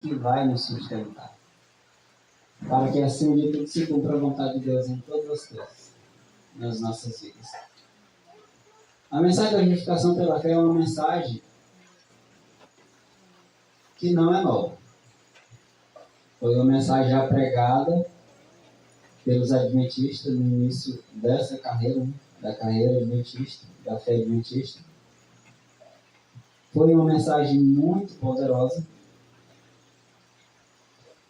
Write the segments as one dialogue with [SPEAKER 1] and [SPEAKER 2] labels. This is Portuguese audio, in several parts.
[SPEAKER 1] que vai nos sustentar. Para que assim de tudo se cumpra a vontade de Deus em todas as coisas, nas nossas vidas. A mensagem da justificação pela fé é uma mensagem que não é nova. Foi uma mensagem já pregada pelos adventistas no início dessa carreira, da carreira adventista, da fé adventista. Foi uma mensagem muito poderosa,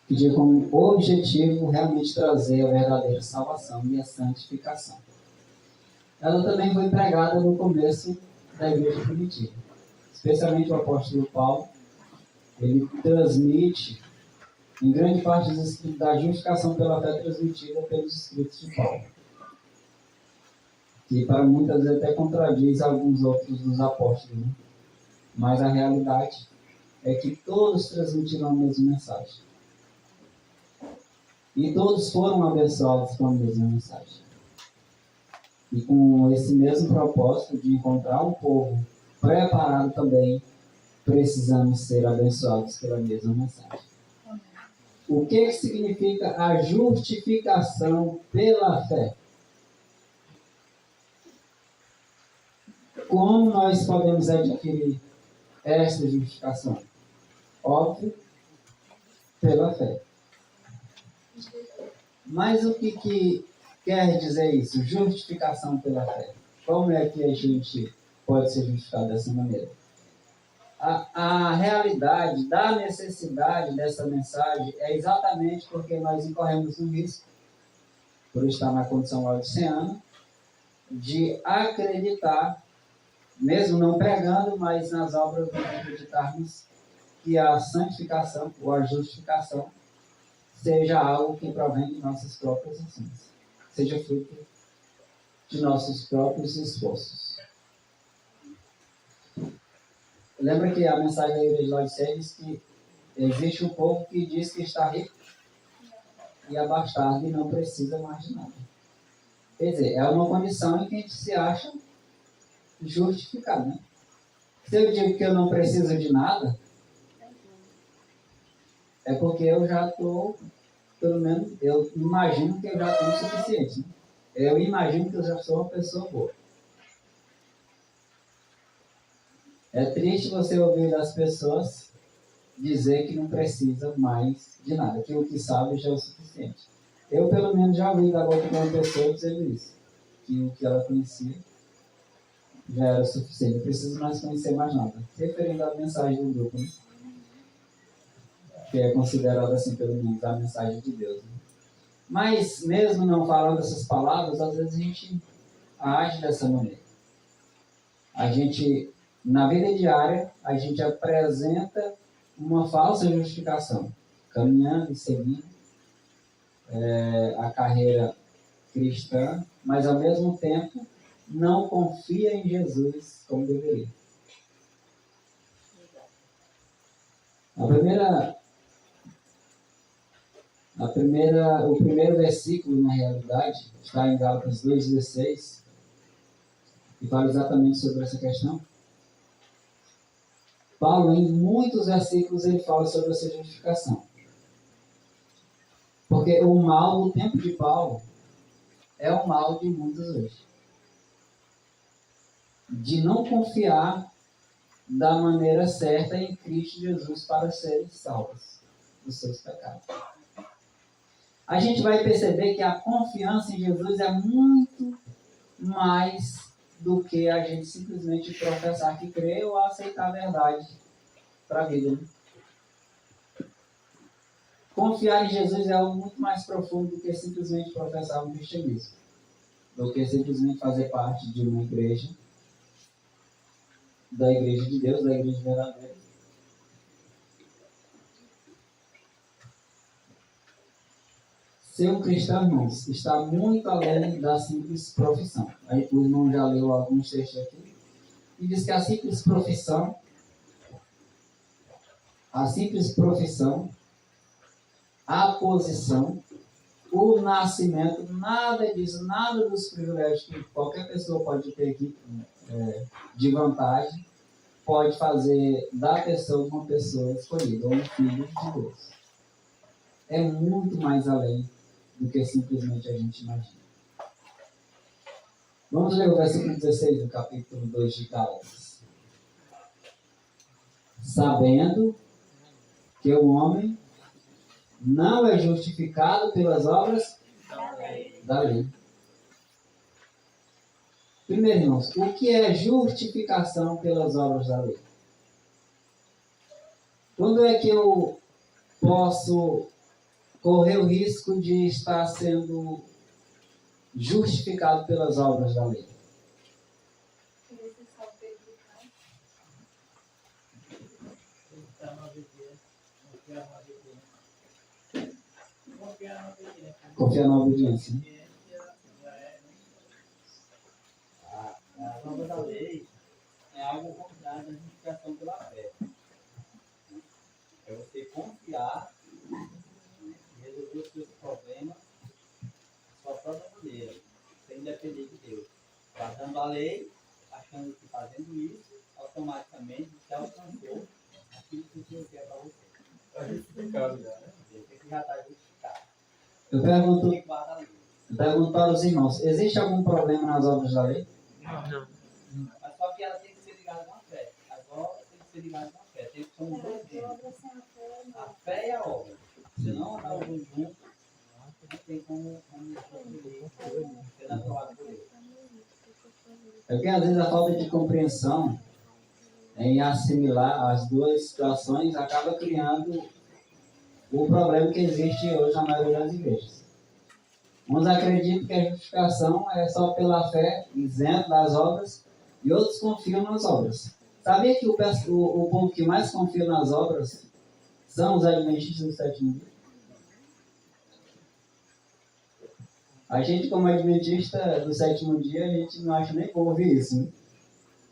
[SPEAKER 1] que tinha como objetivo realmente trazer a verdadeira salvação e a santificação. Ela também foi pregada no começo da igreja primitiva. Especialmente o apóstolo Paulo, ele transmite, em grande parte dos escritos, da justificação pela fé transmitida pelos escritos de Paulo. Que para muitas vezes até contradiz alguns outros dos apóstolos, né? Mas a realidade é que todos transmitiram a mesma mensagem. E todos foram abençoados com a mesma mensagem. E com esse mesmo propósito de encontrar um povo preparado também, precisamos ser abençoados pela mesma mensagem. O que significa a justificação pela fé? Como nós podemos adquirir esta justificação? Óbvio, pela fé. Mas o que quer dizer isso? Justificação pela fé. Como é que a gente pode ser justificado dessa maneira? A realidade da necessidade dessa mensagem é exatamente porque nós incorremos no risco, por estar na condição laodiceana, de acreditar, mesmo não pregando, mas nas obras de acreditarmos que a santificação ou a justificação seja algo que provém de nossas próprias ações, seja fruto de nossos próprios esforços. Lembra que a mensagem da igreja de Laodiceia diz que existe um povo que diz que está rico e abastado e não precisa mais de nada. Quer dizer, é uma condição em que a gente se acha justificado, né? Se eu digo que eu não preciso de nada, é porque eu já estou, pelo menos, eu imagino que eu já tenho o suficiente. Né? Eu imagino que eu já sou uma pessoa boa. É triste você ouvir das pessoas dizer que não precisa mais de nada, que o que sabe já é o suficiente. Eu, pelo menos, já ouvi da boca de uma pessoa dizendo isso, que o que ela conhecia já era o suficiente, não preciso mais conhecer mais nada. Referindo à mensagem do grupo, né? Que é considerada assim, pelo menos, a mensagem de Deus. Né? Mas, mesmo não falando essas palavras, às vezes a gente age dessa maneira. A gente, na vida diária, a gente apresenta uma falsa justificação, caminhando e seguindo a carreira cristã, mas, ao mesmo tempo, não confia em Jesus como deveria. O primeiro versículo, na realidade, está em Gálatas 2,16, e fala exatamente sobre essa questão. Paulo, em muitos versículos, ele fala sobre essa justificação. Porque o mal do tempo de Paulo é o mal de muitos hoje. De não confiar da maneira certa em Cristo Jesus para serem salvos dos seus pecados. A gente vai perceber que a confiança em Jesus é muito mais do que a gente simplesmente professar que crê ou aceitar a verdade para a vida. Né? Confiar em Jesus é algo muito mais profundo do que simplesmente professar o cristianismo, do que simplesmente fazer parte de uma igreja, da igreja de Deus, da igreja verdadeira. Ser um cristão, irmãos, está muito além da simples profissão. Aí o irmão já leu alguns textos aqui e diz que a simples profissão, a posição, o nascimento, nada disso, nada dos privilégios que qualquer pessoa pode ter aqui de vantagem, pode fazer da pessoa uma pessoa escolhida, ou um filho de Deus. É muito mais além do que simplesmente a gente imagina. Vamos ler o versículo 16 do capítulo 2 de Gálatas. Sabendo que o homem não é justificado pelas obras da lei. Primeiro, irmãos, o que é justificação pelas obras da lei? Quando é que eu posso correr o risco de estar sendo justificado pelas obras da lei? Confiar na obediência.
[SPEAKER 2] A obra da lei é algo contrário da justificação pela fé. É você confiar e resolver os seus problemas de sua própria maneira, sem depender de Deus. Guardando a lei, achando que fazendo isso, automaticamente você alcançou aquilo que o Senhor quer para você. Está justificado já, né? Você já está justificado.
[SPEAKER 1] Eu pergunto para os irmãos, existe algum problema nas obras da lei?
[SPEAKER 2] Não. Mas só que ela tem que ser ligada com a fé. Agora tem que ser ligada com a fé. Tem que ser um dois dedos. A fé e a obra. Se não andar os dois juntos, não tem como ser aprovado por Deus.
[SPEAKER 1] É porque às vezes a falta de compreensão em assimilar as duas situações acaba criando o problema que existe hoje na maioria das igrejas. Uns acreditam que a justificação é só pela fé, isento das obras, e outros confiam nas obras. Sabia que o povo que mais confia nas obras são os adventistas do sétimo dia? A gente, como adventista do sétimo dia, a gente não acha nem bom ouvir isso, né?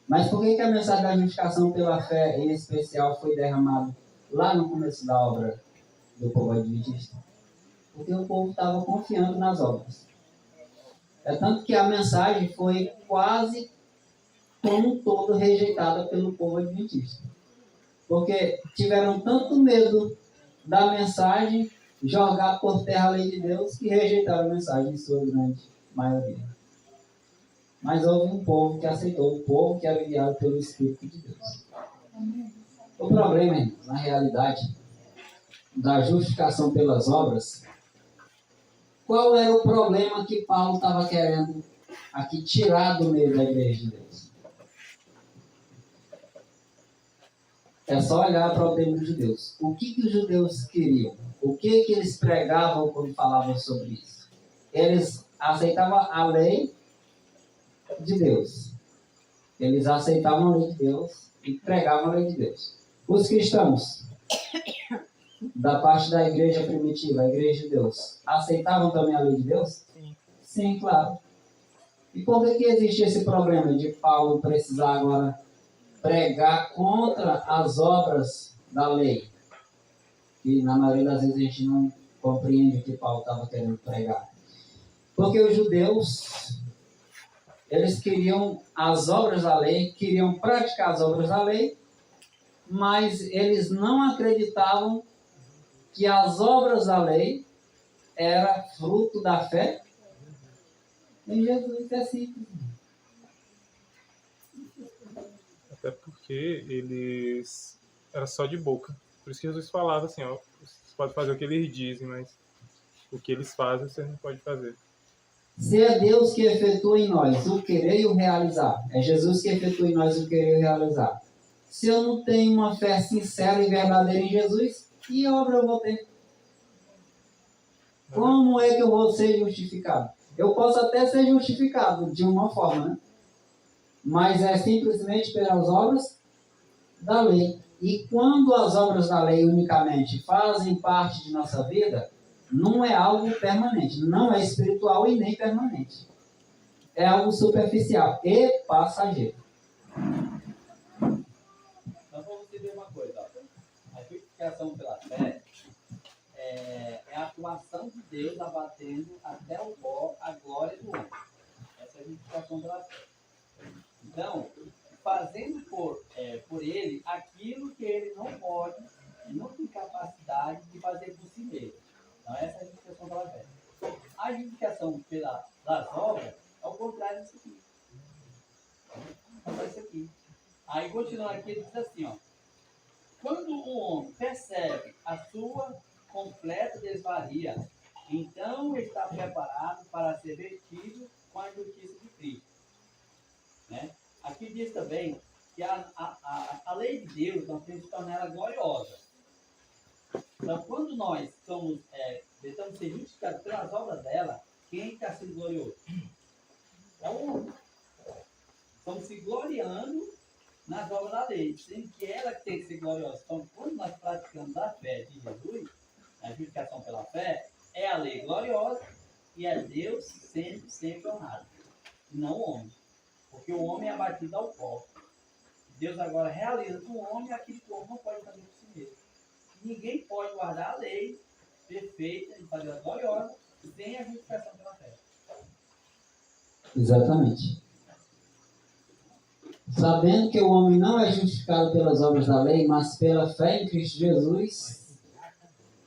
[SPEAKER 1] Mas por que a mensagem da justificação pela fé, em especial, foi derramada lá no começo da obra do povo adventista? Porque o povo estava confiando nas obras. É tanto que a mensagem foi quase como um todo rejeitada pelo povo adventista. Porque tiveram tanto medo da mensagem jogar por terra a lei de Deus que rejeitaram a mensagem em sua grande maioria. Mas houve um povo que aceitou, um povo que era guiado pelo Espírito de Deus. O problema, irmãos, na realidade, da justificação pelas obras, qual era o problema que Paulo estava querendo aqui tirar do meio da igreja de Deus? É só olhar para o tempo dos judeus. O que os judeus queriam? O que eles pregavam quando falavam sobre isso? Eles aceitavam a lei de Deus. Eles aceitavam a lei de Deus e pregavam a lei de Deus. Os cristãos, da parte da igreja primitiva, a igreja de Deus, aceitavam também a lei de Deus? Sim. Sim, claro. E por que existe esse problema de Paulo precisar agora pregar contra as obras da lei? Que na maioria das vezes a gente não compreende o que Paulo estava querendo pregar. Porque os judeus, eles queriam as obras da lei, queriam praticar as obras da lei, mas eles não acreditavam que as obras da lei eram fruto da fé em Jesus. É simples.
[SPEAKER 3] Até porque eles era só de boca. Por isso que Jesus falava assim, ó, vocês podem fazer o que eles dizem, mas o que eles fazem você não pode fazer.
[SPEAKER 1] Se é Deus que efetua em nós o querer e o realizar, é Jesus que efetua em nós o querer e o realizar. Se eu não tenho uma fé sincera e verdadeira em Jesus, que obra eu vou ter? Como é que eu vou ser justificado? Eu posso até ser justificado de uma forma, né? Mas é simplesmente pelas obras da lei. E quando as obras da lei unicamente fazem parte de nossa vida, não é algo permanente, não é espiritual e nem permanente. É algo superficial e passageiro.
[SPEAKER 2] Então, para você ver uma coisa, ó, a justificação pela fé é a atuação de Deus abatendo até o pó a glória do homem. Essa é a justificação pela fé. Então, fazendo por ele fazer por si mesmo. Então, essa é a justificação pela fé. A justificação das obras é o contrário disso aqui. É isso aqui. Aí, continuando aqui, ele diz assim, ó. Quando o homem percebe a sua completa desvaria, então está preparado para ser vestido com a justiça de Cristo. Né? Aqui diz também que a lei de Deus, nós temos que tornar ela gloriosa. Então, quando nós tentamos ser justificados pelas obras dela, quem está sendo glorioso? É o homem. Estamos se gloriando nas obras da lei, sendo que ela que tem que ser gloriosa. Então, quando nós praticamos a fé de Jesus, a justificação pela fé, é a lei gloriosa e é Deus sempre honrado, e não o homem. Porque o homem é abatido ao pó. Deus agora realiza com o homem aquilo que o homem não pode fazer por si mesmo. Ninguém pode guardar a lei perfeita e fazer ela gloriosa sem a justificação pela fé.
[SPEAKER 1] Exatamente. Sabendo que o homem não é justificado pelas obras da lei, mas pela fé em Cristo Jesus,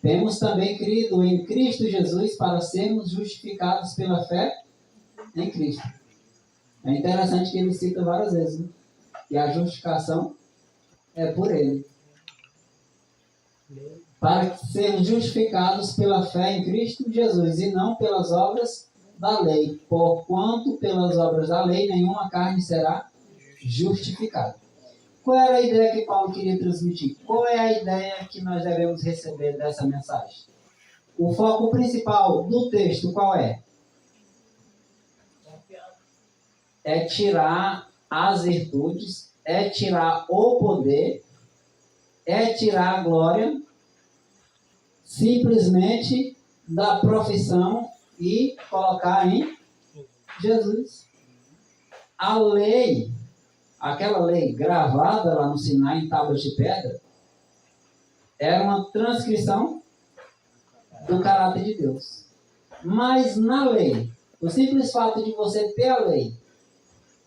[SPEAKER 1] temos também crido em Cristo Jesus para sermos justificados pela fé em Cristo. É interessante que ele cita várias vezes, né? Que a justificação é por ele. Para sermos justificados pela fé em Cristo Jesus e não pelas obras da lei. Porquanto pelas obras da lei nenhuma carne será justificada. Qual era a ideia que Paulo queria transmitir? Qual é a ideia que nós devemos receber dessa mensagem? O foco principal do texto qual é? É tirar as virtudes, é tirar o poder, é tirar a glória simplesmente da profissão e colocar em Jesus. A lei, aquela lei gravada lá no Sinai em tábuas de pedra, era uma transcrição do caráter de Deus. Mas na lei, o simples fato de você ter a lei,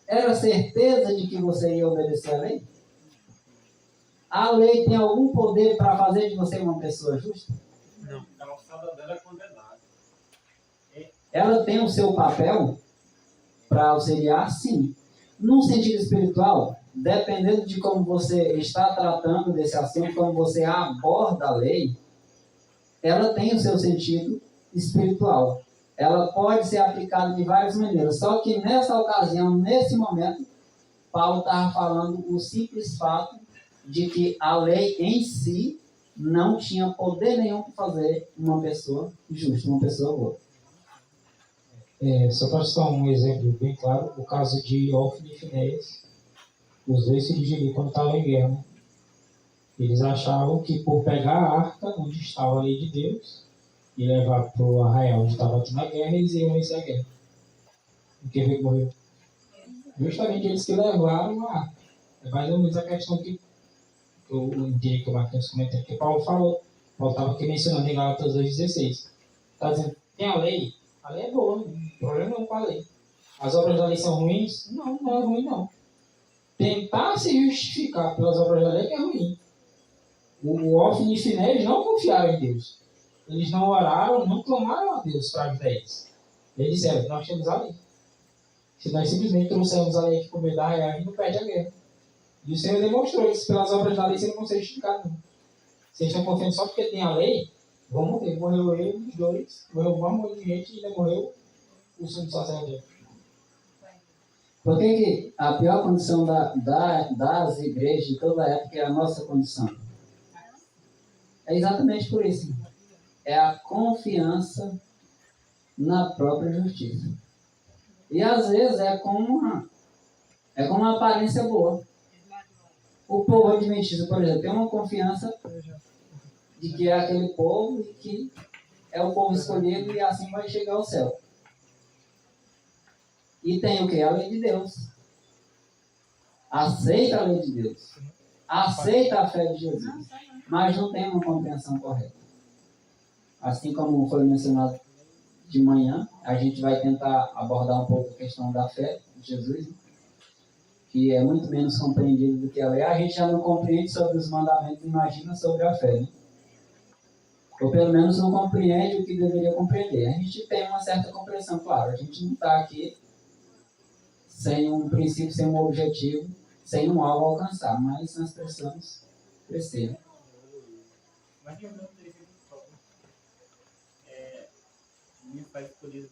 [SPEAKER 1] era certeza de que você ia obedecer a lei? A lei tem algum poder para fazer de você uma pessoa justa?
[SPEAKER 4] Não. A alçada dela é condenada.
[SPEAKER 1] Ela tem o seu papel para auxiliar, sim. Num sentido espiritual, dependendo de como você está tratando desse assunto, como você aborda a lei, ela tem o seu sentido espiritual. Ela pode ser aplicada de várias maneiras. Só que nessa ocasião, nesse momento, Paulo estava falando o simples fato de que a lei em si não tinha poder nenhum para fazer uma pessoa justa, uma pessoa boa.
[SPEAKER 5] Só para citar um exemplo bem claro, o caso de Ófine e Finéias, os dois se dirigiram quando estavam em guerra. Né? Eles achavam que por pegar a arca onde estava a lei de Deus e levar para o arraial onde estava aqui na guerra, eles iam vencer a guerra. E quem veio que morreu? Justamente eles que levaram a arca. É mais ou menos a questão que eu entendi que o Marquinhos comentou, que Paulo falou. Paulo estava aqui mencionando em Gálatas 2,16. Está dizendo, tem a lei é boa, não tem problema não com a lei. As obras da lei são ruins? Não, não é ruim não. Tentar se justificar pelas obras da lei é ruim. O Ófine e Finéias não confiaram em Deus. Eles não oraram, não clamaram a Deus para ajudar eles. Eles disseram, nós temos a lei. Se nós simplesmente trouxermos a lei aqui por meio da arraial, a gente não perde a guerra. E o Senhor demonstrou que pelas obras da lei você não consegue justificar, não. Vocês estão confiando só porque tem a lei, vão morrer. Morreu eu, os dois, morreu um monte de gente e ainda morreu o sumo sacerdote.
[SPEAKER 1] Por que a pior condição das igrejas de toda a época é a nossa condição? É exatamente por isso. É a confiança na própria justiça. E às vezes é com uma aparência boa. O povo adventista, por exemplo, tem uma confiança de que é aquele povo e que é o povo escolhido e assim vai chegar ao céu. E tem o que? A lei de Deus. Aceita a lei de Deus. Aceita a fé de Jesus. Mas não tem uma compreensão correta. Assim como foi mencionado de manhã, a gente vai tentar abordar um pouco a questão da fé de Jesus, né? Que é muito menos compreendido do que a lei. A gente já não compreende sobre os mandamentos, imagina sobre a fé. Né? ou pelo menos não compreende o que deveria compreender. A gente tem uma certa compreensão, claro, a gente não está aqui sem um princípio, sem um objetivo, sem um alvo a alcançar, mas nós precisamos crescer.
[SPEAKER 2] Mas eu não teria que minha pai escolheu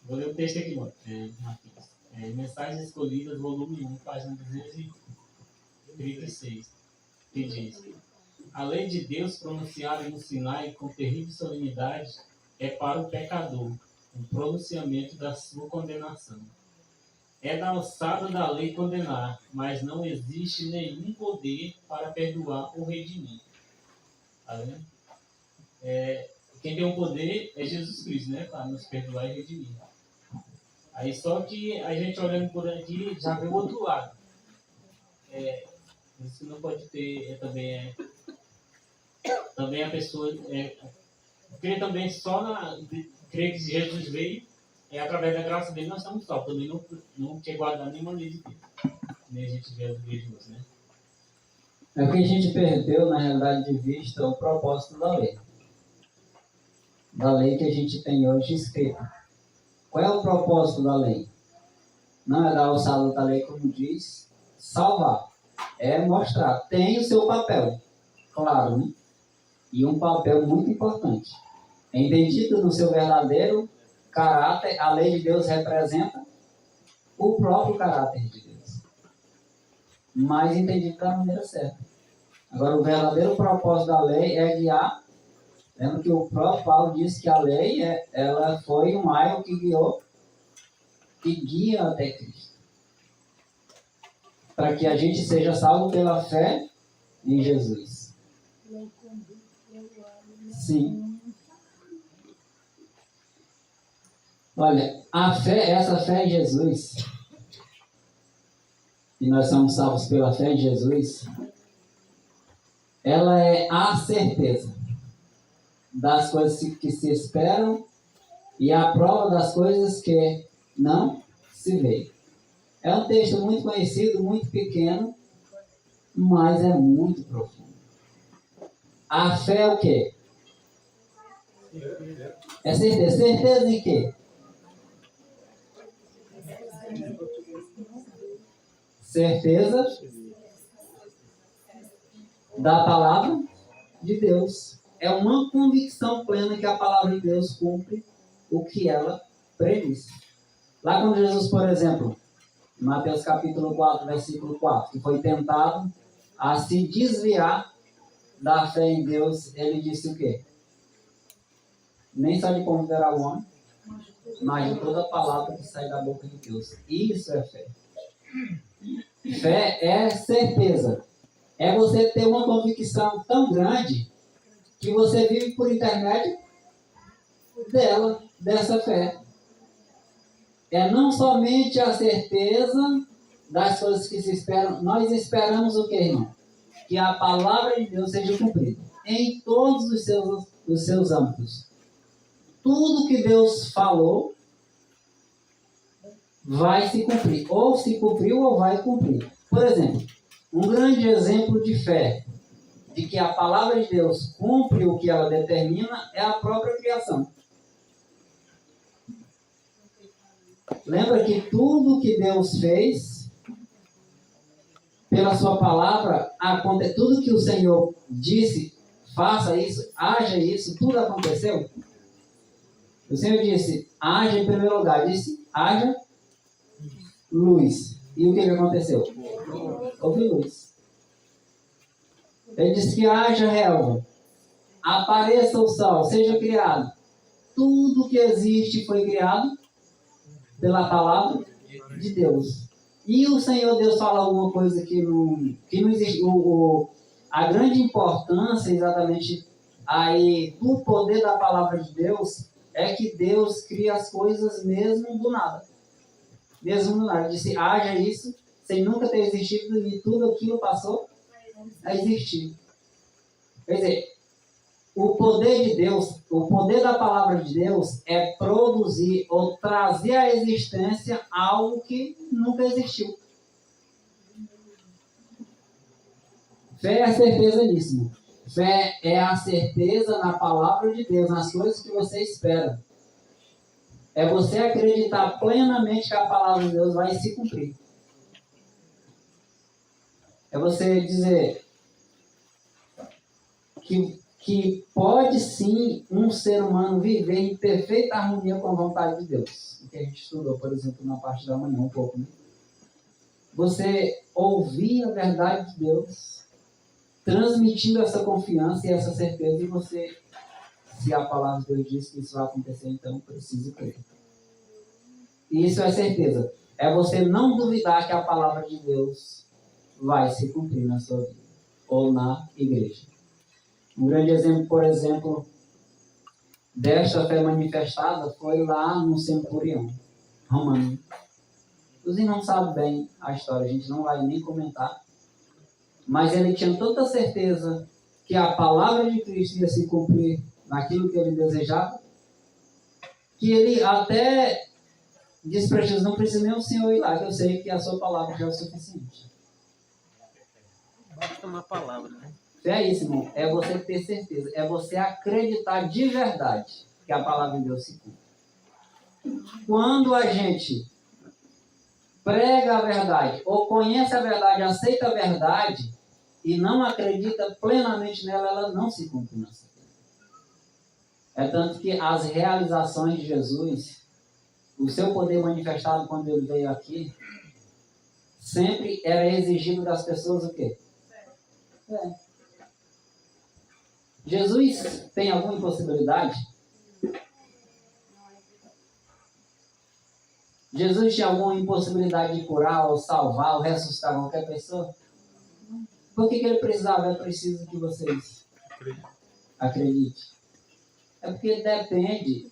[SPEAKER 2] vou ler o texto aqui, Marquinhos. Mensagens Escolhidas, volume 1, página 236, que diz: a lei de Deus pronunciada no Sinai com terrível solenidade é para o pecador o pronunciamento da sua condenação. É da alçada da lei condenar, mas não existe nenhum poder para perdoar ou redimir. Tá vendo? Quem tem o poder é Jesus Cristo, né? Para nos perdoar e redimir. Aí só que a gente olhando por aqui já vê o outro lado. Isso não pode ter também a pessoa crê também crê que Jesus veio, através da graça dele nós estamos salvos. Também não quer guardar nenhuma lei de Deus. Nem a gente vê as leis de Deus, né?
[SPEAKER 1] É que a gente perdeu, na realidade, de vista o propósito da lei. Da lei que a gente tem hoje escrita. Qual é o propósito da lei? Não é da alçada da lei, como diz, salvar. É mostrar. Tem o seu papel, claro, né? E um papel muito importante. Entendido no seu verdadeiro caráter, a lei de Deus representa o próprio caráter de Deus. Mas entendido da maneira certa. Agora, o verdadeiro propósito da lei é guiar. Lembra que o próprio Paulo disse que a lei ela foi um aio que guia até Cristo. Para que a gente seja salvo pela fé em Jesus. Sim. Olha, essa fé em Jesus, e nós somos salvos pela fé em Jesus, ela é a certeza das coisas que se esperam e a prova das coisas que não se vê. É um texto muito conhecido, muito pequeno, mas é muito profundo. A fé é o quê? É certeza. Certeza em quê? Certeza da palavra de Deus. É uma convicção plena que a palavra de Deus cumpre o que ela prediz. Lá quando Jesus, por exemplo, em Mateus capítulo 4, versículo 4, que foi tentado a se desviar da fé em Deus, ele disse o quê? Nem só de como verá o homem, mas de toda a palavra que sai da boca de Deus. Isso é fé. Fé é certeza. É você ter uma convicção tão grande que você vive por intermédio dessa fé. É não somente a certeza das coisas que se esperam. Nós esperamos o quê, irmão? Que a palavra de Deus seja cumprida em todos os seus âmbitos. Tudo que Deus falou vai se cumprir. Ou se cumpriu ou vai cumprir. Por exemplo, um grande exemplo de fé, de que a palavra de Deus cumpre o que ela determina, é a própria criação. Lembra que tudo que Deus fez, pela sua palavra, tudo que o Senhor disse, faça isso, haja isso, tudo aconteceu? O Senhor disse, haja em primeiro lugar, disse, haja luz. E o que aconteceu? Houve luz. Ele disse que haja relva, apareça o sol, seja criado. Tudo que existe foi criado pela palavra de Deus. E o Senhor Deus fala alguma coisa que não existe. A grande importância exatamente aí do poder da palavra de Deus é que Deus cria as coisas mesmo do nada. Mesmo do nada. Ele disse, haja isso, sem nunca ter existido, e tudo aquilo passou a existir. Quer dizer, o poder de Deus, o poder da palavra de Deus é produzir ou trazer à existência algo que nunca existiu. Fé é a certeza nisso. Fé é a certeza na palavra de Deus, nas coisas que você espera. É você acreditar plenamente que a palavra de Deus vai se cumprir. É você dizer que pode sim um ser humano viver em perfeita harmonia com a vontade de Deus. O que a gente estudou, por exemplo, na parte da manhã um pouco, né? Você ouvir a verdade de Deus, transmitindo essa confiança e essa certeza, e você, se a palavra de Deus diz que isso vai acontecer, então precisa crer. E isso é certeza. É você não duvidar que a palavra de Deus vai se cumprir na sua vida ou na igreja. Um grande exemplo, por exemplo, desta fé manifestada foi lá no centurião romano. Os irmãos sabem bem a história, a gente não vai nem comentar. Mas ele tinha tanta certeza que a palavra de Cristo ia se cumprir naquilo que ele desejava, que ele até disse para Jesus: não precisa nem o Senhor ir lá, que eu sei que a sua palavra já é o suficiente.
[SPEAKER 6] Basta uma palavra, né?
[SPEAKER 1] É isso, irmão. É você ter certeza. É você acreditar de verdade que a palavra de Deus se cumpre. Quando a gente prega a verdade, ou conhece a verdade, aceita a verdade, e não acredita plenamente nela, ela não se cumpre na sua vida. É tanto que as realizações de Jesus, o seu poder manifestado quando ele veio aqui, sempre era exigido das pessoas o quê? Jesus tem alguma impossibilidade? Jesus tinha alguma impossibilidade de curar, ou salvar, ou ressuscitar qualquer pessoa? Por que ele precisava? É preciso que vocês acreditem. É porque depende,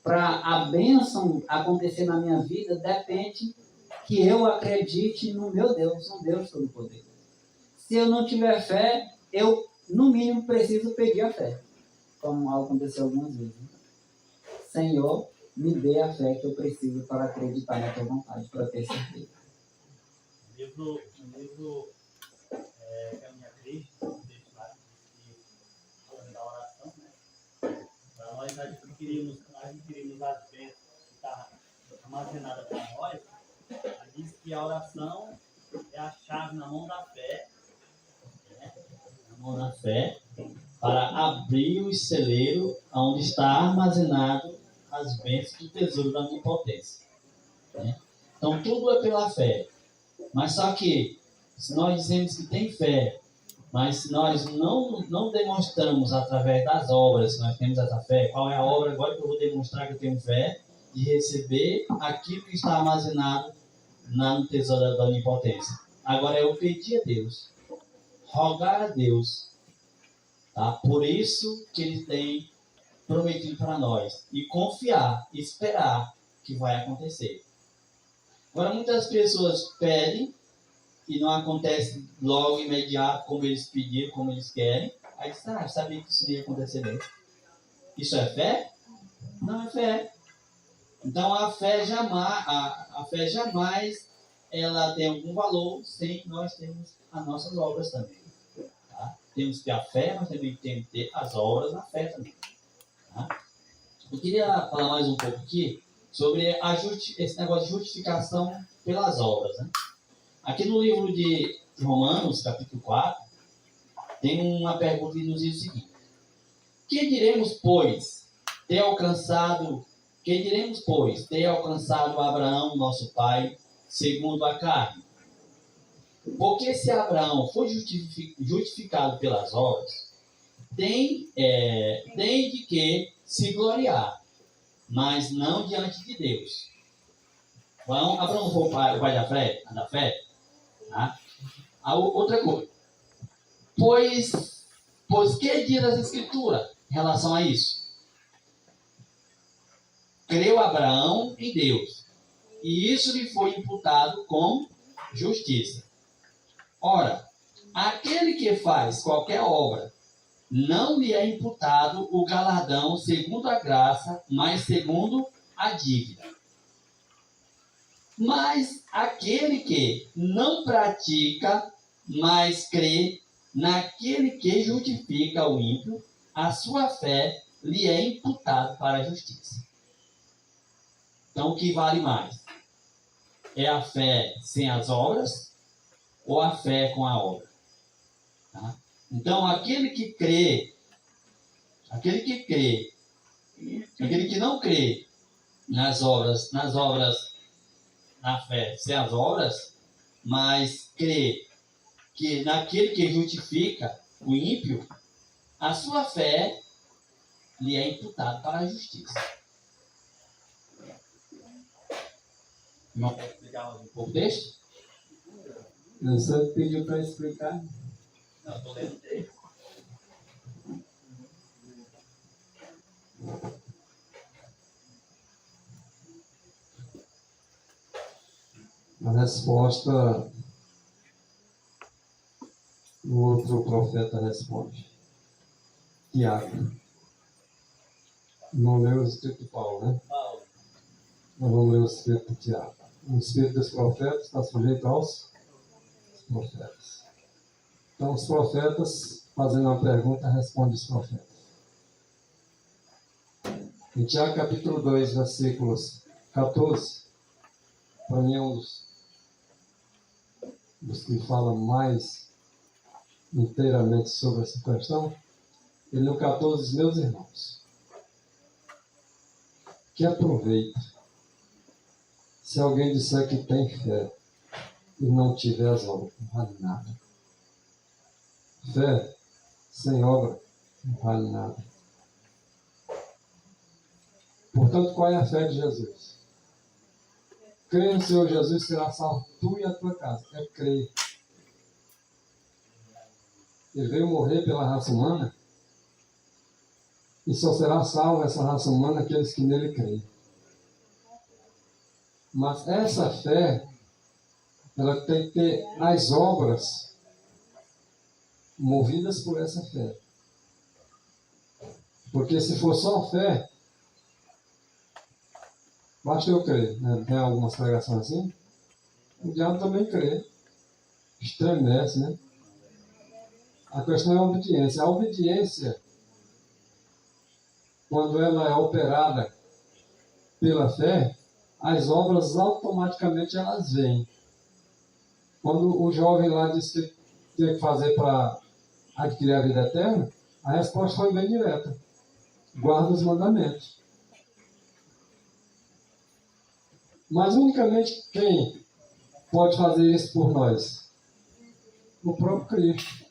[SPEAKER 1] para a bênção acontecer na minha vida, depende que eu acredite no meu Deus, no Deus Todo-Poderoso. Se eu não tiver fé, eu, no mínimo, preciso pedir a fé. Como aconteceu algumas vezes. Senhor, me dê a fé que eu preciso para acreditar na tua vontade, para ter certeza.
[SPEAKER 2] No livro Caminho a Cristo, um texto lá que da oração, né? Para nós adquirirmos as bênçãos que estão armazenadas para nós, diz que a oração é a chave na mão da fé, né? Na mão da fé, para abrir o celeiro onde está armazenado as bênçãos do tesouro da onipotência, né? Então tudo é pela fé. Mas só que, se nós dizemos que tem fé, mas se nós não demonstramos através das obras que nós temos essa fé, qual é a obra agora que eu vou demonstrar que eu tenho fé? De receber aquilo que está armazenado no tesouro da onipotência. Agora é eu pedir a Deus, rogar a Deus, tá? Por isso que Ele tem prometido para nós. E confiar, esperar que vai acontecer. Agora muitas pessoas pedem e não acontece logo imediato como eles pediram, como eles querem. Aí diz: sabia que isso não ia acontecer mesmo. Isso é fé? Não é fé. Então a fé jamais ela tem algum valor sem nós termos as nossas obras também. Tá? Temos que ter a fé, mas também temos que ter as obras na fé também. Tá? Eu queria falar mais um pouco aqui sobre esse negócio de justificação pelas obras, né? Aqui no livro de Romanos, capítulo 4, tem uma pergunta que nos diz o seguinte: Que diremos, pois, ter alcançado Abraão, nosso pai, segundo a carne? Porque se Abraão foi justificado pelas obras, tem de que se gloriar, mas não diante de Deus. Então, Abraão foi o pai da fé? Tá? Outra coisa. Pois que diz as Escrituras em relação a isso? Creu Abraão em Deus, e isso lhe foi imputado como justiça. Ora, aquele que faz qualquer obra não lhe é imputado o galardão segundo a graça, mas segundo a dívida. Mas aquele que não pratica, mas crê naquele que justifica o ímpio, a sua fé lhe é imputada para a justiça. Então, o que vale mais? É a fé sem as obras ou a fé com a obra? Tá? Então, aquele que não crê nas obras, na fé sem as obras, mas crê que naquele que justifica o ímpio, a sua fé lhe é imputada para a justiça. Não quer explicar um pouco deste?
[SPEAKER 1] O senhor pediu para explicar.
[SPEAKER 2] Não, estou lendo o texto.
[SPEAKER 6] A resposta, o outro profeta responde. Tiago. Não leu o escrito de Paulo, né?
[SPEAKER 2] Paulo.
[SPEAKER 6] Nós vamos ler o escrito de Tiago. O espírito dos profetas está sujeito aos profetas. Então, os profetas, fazendo uma pergunta, respondem os profetas. Em Tiago, capítulo 2, versículos 14, para mim é um dos que fala mais inteiramente sobre essa questão. Ele no 14 diz: meus irmãos, que aproveita se alguém disser que tem fé e não tiver as obras, não vale nada. Fé sem obra não vale nada. Portanto, qual é a fé de Jesus? Crer no Senhor Jesus, será salvo tu e a tua casa. É crer. Ele veio morrer pela raça humana e só será salvo essa raça humana aqueles que nele creem. Mas essa fé, ela tem que ter as obras movidas por essa fé. Porque se for só fé, basta eu crer, né? Tem algumas pregações assim. O diabo também crê. Estremece, né? A questão é a obediência. A obediência, quando ela é operada pela fé, as obras automaticamente elas vêm. Quando o jovem lá disse que tinha que fazer para adquirir a vida eterna, a resposta foi bem direta. Guarda os mandamentos. Mas unicamente quem pode fazer isso por nós? O próprio Cristo.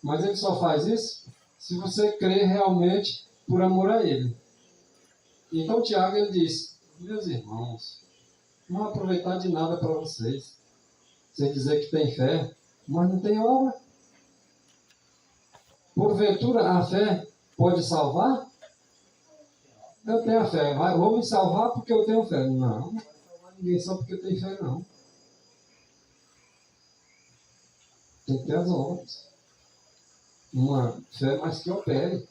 [SPEAKER 6] Mas ele só faz isso se você crer realmente por amor a ele. Então Tiago ele diz: meus irmãos, não vão aproveitar de nada para vocês. Você dizer que tem fé, mas não tem obra. Porventura a fé pode salvar? Eu tenho a fé, vou me salvar porque eu tenho fé. Não vai salvar ninguém só porque tem fé, não. Tem que ter as obras. Uma fé, mas que opere.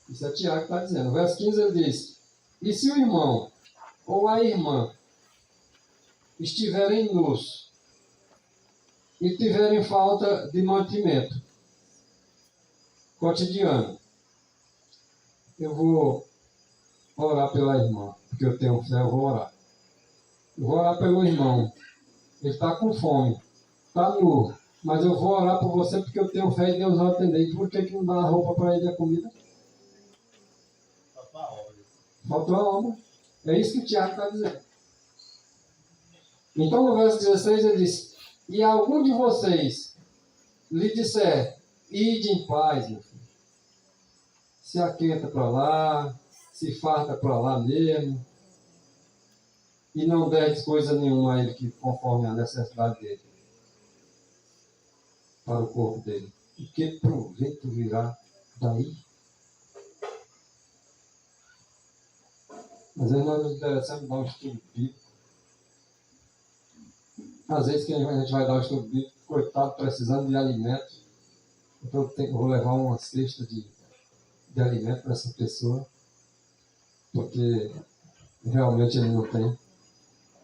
[SPEAKER 6] Isso é Tiago que está dizendo. No verso 15 ele diz: e se o irmão ou a irmã estiverem nus e tiverem falta de mantimento cotidiano, eu vou orar pela irmã, porque eu tenho fé, eu vou orar. Eu vou orar pelo irmão, ele está com fome, está nu, mas eu vou orar por você porque eu tenho fé e Deus vai atender. E por que não dá a roupa para ele e a comida? Faltou a obra. É isso que o Tiago está dizendo. Então no verso 16 ele diz: e algum de vocês lhe disser, ide em paz, meu filho. Se aquenta para lá, se farta para lá mesmo, e não deres coisa nenhuma a ele que conforme a necessidade dele, para o corpo dele. E que proveito virá daí? Às vezes nós nos interessamos dar um estudo bíblico. Às vezes que a gente vai dar um estudo bíblico, coitado, precisando de alimento. Então eu vou levar uma cesta de alimento para essa pessoa, porque realmente ele não tem.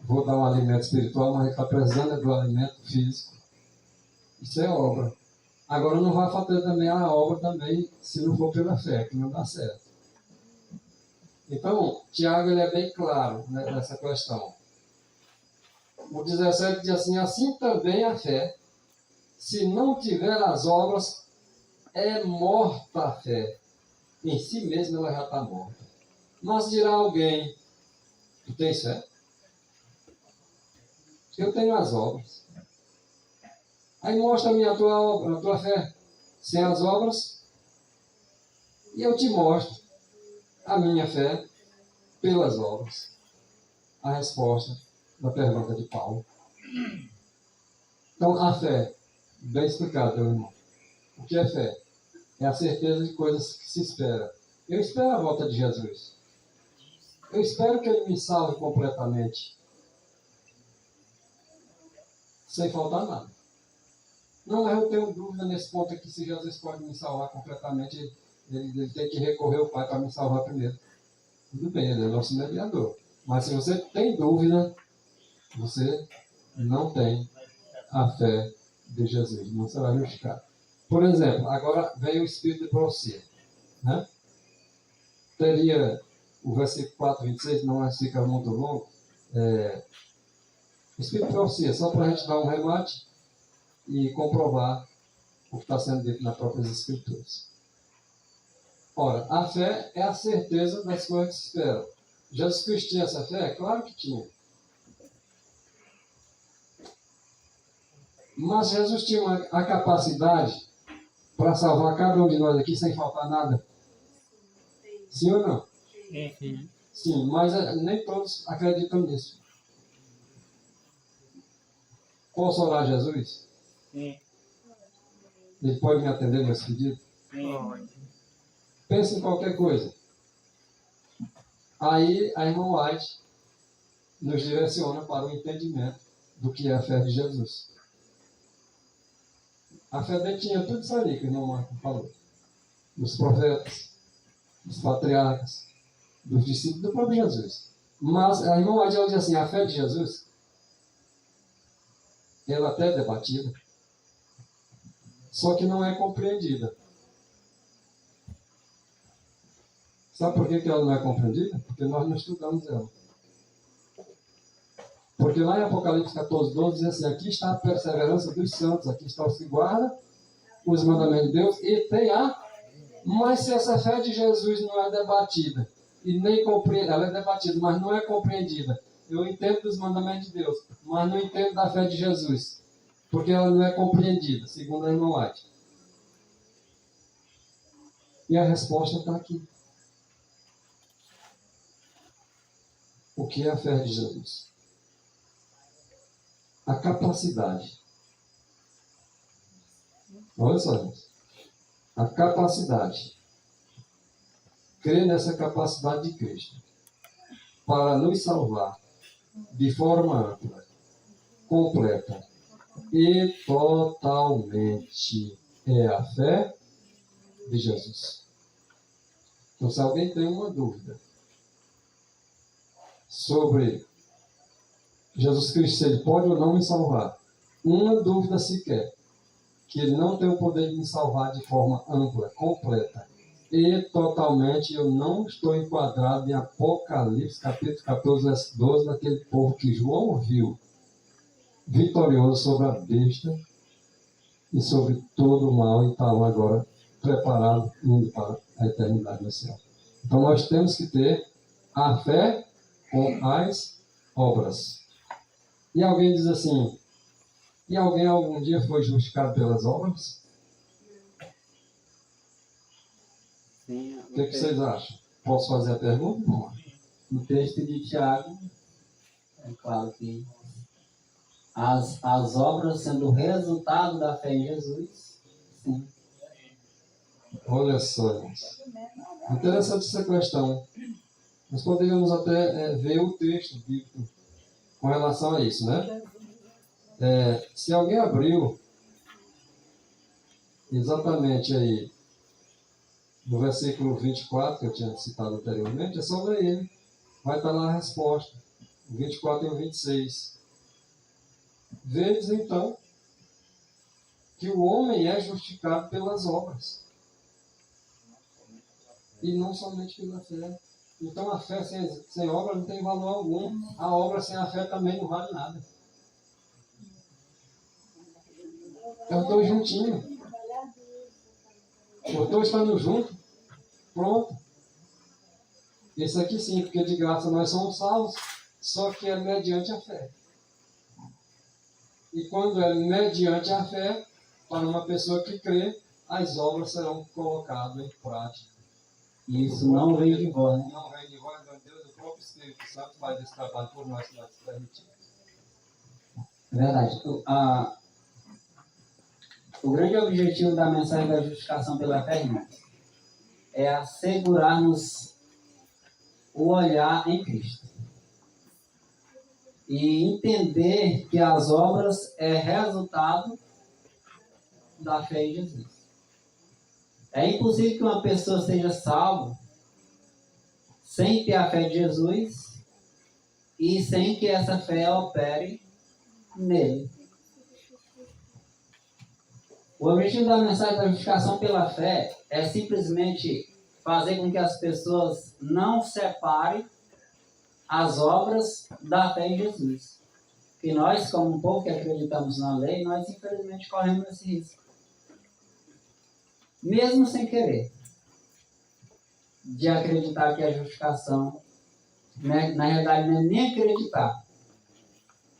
[SPEAKER 6] Vou dar um alimento espiritual, mas ele está precisando do alimento físico. Isso é obra. Agora não vai fazer também a obra também, se não for pela fé, que não dá certo. Então, Tiago ele é bem claro, né, nessa questão. O 17 diz assim: assim também a fé, se não tiver as obras, é morta a fé. Em si mesma ela já está morta. Mas dirá alguém: tu tens fé? Eu tenho as obras. Aí mostra-me a tua obra, a tua fé, sem as obras, e eu te mostro a minha fé pelas obras. A resposta da pergunta de Paulo. Então, a fé, bem explicado, meu irmão. O que é fé? É a certeza de coisas que se espera. Eu espero a volta de Jesus. Eu espero que ele me salve completamente, sem faltar nada. Não, mas eu tenho dúvida nesse ponto aqui se Jesus pode me salvar completamente. Ele tem que recorrer ao Pai para me salvar primeiro. Tudo bem, ele é nosso mediador. Mas se você tem dúvida, você não tem a fé de Jesus. Não será justificado. Por exemplo, agora vem o Espírito de profecia. Né? Teria o versículo 4, 26, não fica muito longo. O Espírito de profecia, só para a gente dar um remate e comprovar o que está sendo dito nas próprias Escrituras. Ora, a fé é a certeza das coisas que se esperam. Jesus Cristo tinha essa fé? Claro que tinha. Mas Jesus tinha a capacidade para salvar cada um de nós aqui sem faltar nada? Sim ou não?
[SPEAKER 3] Sim.
[SPEAKER 6] Sim, mas nem todos acreditam nisso. Posso orar a Jesus?
[SPEAKER 3] Sim.
[SPEAKER 6] Ele pode me atender meus pedidos? Pense em qualquer coisa. Aí a irmã White nos direciona para o entendimento do que é a fé de Jesus. A fé dele tinha tudo isso ali que o irmão Marco falou. Dos profetas, dos patriarcas, dos discípulos do próprio Jesus. Mas a irmã White ela diz assim: a fé de Jesus, ela até é debatida, só que não é compreendida. Sabe por que ela não é compreendida? Porque nós não estudamos ela. Porque lá em Apocalipse 14, 12 diz assim: aqui está a perseverança dos santos, aqui está os que guardam os mandamentos de Deus e tem a... Mas se essa fé de Jesus não é debatida, e nem compreendida, ela é debatida, mas não é compreendida. Eu entendo dos mandamentos de Deus, mas não entendo da fé de Jesus, porque ela não é compreendida, segundo a irmã White. E a resposta está aqui. O que é a fé de Jesus? A capacidade. Olha só isso. A capacidade. Crer nessa capacidade de Cristo para nos salvar de forma ampla, completa e totalmente é a fé de Jesus. Então, se alguém tem uma dúvida sobre Jesus Cristo, se ele pode ou não me salvar, uma dúvida sequer, que ele não tem o poder de me salvar de forma ampla, completa e totalmente, eu não estou enquadrado em Apocalipse, capítulo 14, verso 12, daquele povo que João viu vitorioso sobre a besta e sobre todo o mal e estava agora preparado, indo para a eternidade no céu. Então nós temos que ter a fé com as obras. E alguém diz assim: e alguém algum dia foi justificado pelas obras?
[SPEAKER 2] Sim,
[SPEAKER 6] O que vocês acham? Posso fazer a pergunta? Não.
[SPEAKER 1] No texto de Tiago, é claro que as obras sendo o resultado da fé em Jesus, sim.
[SPEAKER 6] Olha só, irmãos. Interessante essa questão. Nós poderíamos até ver o texto bíblico com relação a isso, né? Se alguém abriu exatamente aí no versículo 24, que eu tinha citado anteriormente, é só ler ele. Vai estar lá a resposta. O 24 e o 26. Vedes, então, que o homem é justificado pelas obras. E não somente pela fé. Então a fé sem obra não tem valor algum. A obra sem a fé também não vale nada. É os dois juntinhos. Os dois estando juntos. Pronto. Esse aqui sim, porque de graça nós somos salvos, só que é mediante a fé. E quando é mediante a fé, para uma pessoa que crê, as obras serão colocadas em prática.
[SPEAKER 1] E isso não vem de vós, né?
[SPEAKER 6] Não vem de vós, mas Deus, o próprio Espírito Santo faz esse trabalho por nós, que nós permitimos.
[SPEAKER 1] É verdade. O grande objetivo da mensagem da justificação pela fé, irmãos, é assegurar-nos o olhar em Cristo. E entender que as obras é resultado da fé em Jesus. É impossível que uma pessoa seja salva sem ter a fé de Jesus e sem que essa fé opere nele. O objetivo da mensagem da justificação pela fé é simplesmente fazer com que as pessoas não separem as obras da fé em Jesus. Que nós, como um povo que acreditamos na lei, nós infelizmente corremos esse risco. Mesmo sem querer, de acreditar que a justificação, né, na realidade não é nem acreditar.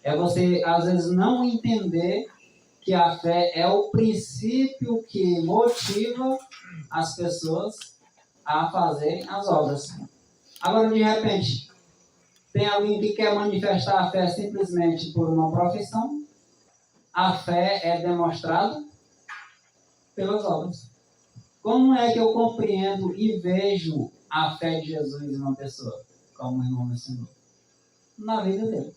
[SPEAKER 1] É você, às vezes, não entender que a fé é o princípio que motiva as pessoas a fazerem as obras. Agora, de repente, tem alguém que quer manifestar a fé simplesmente por uma profissão. A fé é demonstrada pelas obras. Como é que eu compreendo e vejo a fé de Jesus em uma pessoa? Como o irmão mencionou. Na vida dele.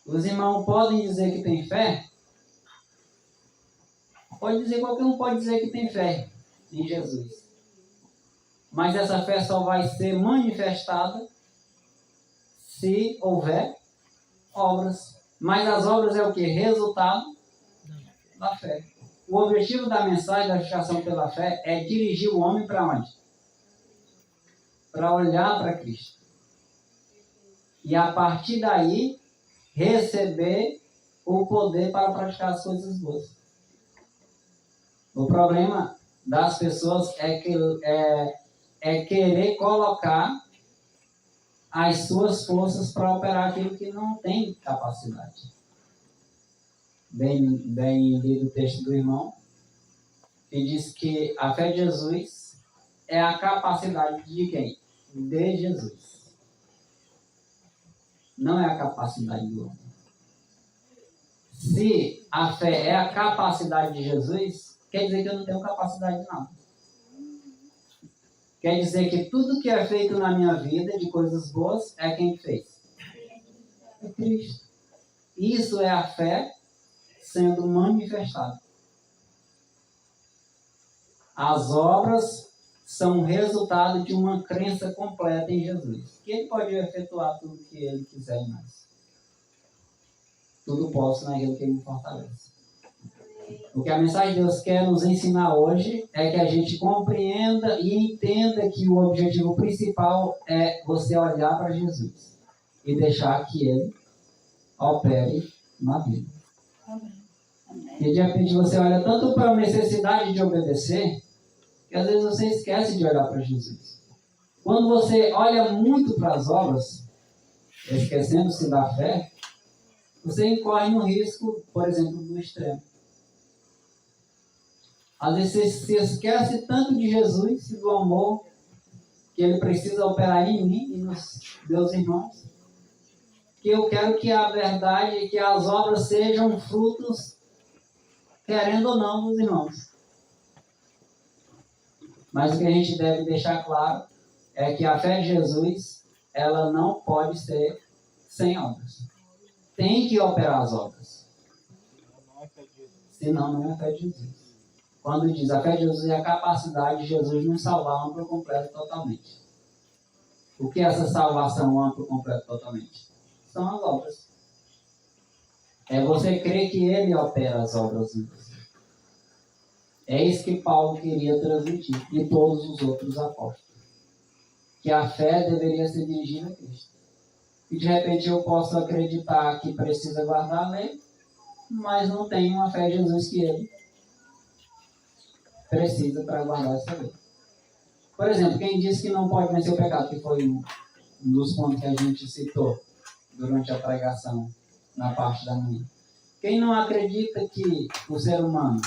[SPEAKER 1] Os irmãos podem dizer que tem fé? Pode dizer, qualquer um pode dizer que tem fé em Jesus. Mas essa fé só vai ser manifestada se houver obras. Mas as obras é o que? Resultado da fé. O objetivo da mensagem da justificação pela fé é dirigir o homem para onde? Para olhar para Cristo. E a partir daí, receber o poder para praticar as coisas boas. O problema das pessoas é querer colocar as suas forças para operar aquilo que não tem capacidade. Bem lido o texto do irmão, que diz que a fé de Jesus é a capacidade de quem? De Jesus. Não é a capacidade do homem. Se a fé é a capacidade de Jesus, quer dizer que eu não tenho capacidade de nada. Quer dizer que tudo que é feito na minha vida de coisas boas é quem fez? É Cristo. Isso é a fé sendo manifestada. As obras são resultado de uma crença completa em Jesus. Que Ele pode efetuar tudo o que Ele quiser em nós. Tudo posso naquilo que me fortalece. O que a mensagem de Deus quer nos ensinar hoje é que a gente compreenda e entenda que o objetivo principal é você olhar para Jesus e deixar que Ele opere na vida. E de repente você olha tanto para a necessidade de obedecer, que às vezes você esquece de olhar para Jesus. Quando você olha muito para as obras, esquecendo-se da fé, você incorre no risco, por exemplo, do extremo. Às vezes você se esquece tanto de Jesus e do amor que Ele precisa operar em mim e nos meus irmãos, que eu quero que a verdade e que as obras sejam frutos, querendo ou não, dos irmãos. Mas o que a gente deve deixar claro é que a fé de Jesus, ela não pode ser sem obras. Tem que operar as obras. Senão, não é a fé de Jesus. Quando diz a fé de Jesus é a capacidade de Jesus nos salvar amplo, completo e totalmente. O que é essa salvação amplo, completo e totalmente? São as obras. É você crer que Ele opera as obras em você. É isso que Paulo queria transmitir, e todos os outros apóstolos. Que a fé deveria ser dirigida a Cristo. E de repente eu posso acreditar que precisa guardar a lei, mas não tenho uma fé em Jesus que Ele precisa para guardar essa lei. Por exemplo, quem disse que não pode vencer o pecado, que foi um dos pontos que a gente citou durante a pregação na parte da manhã. Quem não acredita que o ser humano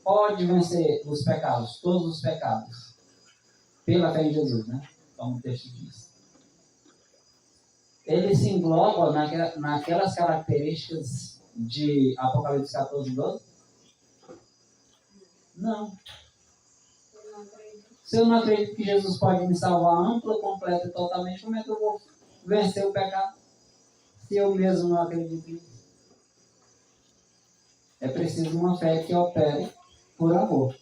[SPEAKER 1] pode vencer os pecados, todos os pecados, pela fé em Jesus, né? Como o texto diz. Ele se engloba naquelas características de Apocalipse 14, 12? Não. Se eu não acredito que Jesus pode me salvar ampla, completa e totalmente, como é que eu vou vencer o pecado? Se eu mesmo não acredito nisso. É preciso uma fé que opere por amor.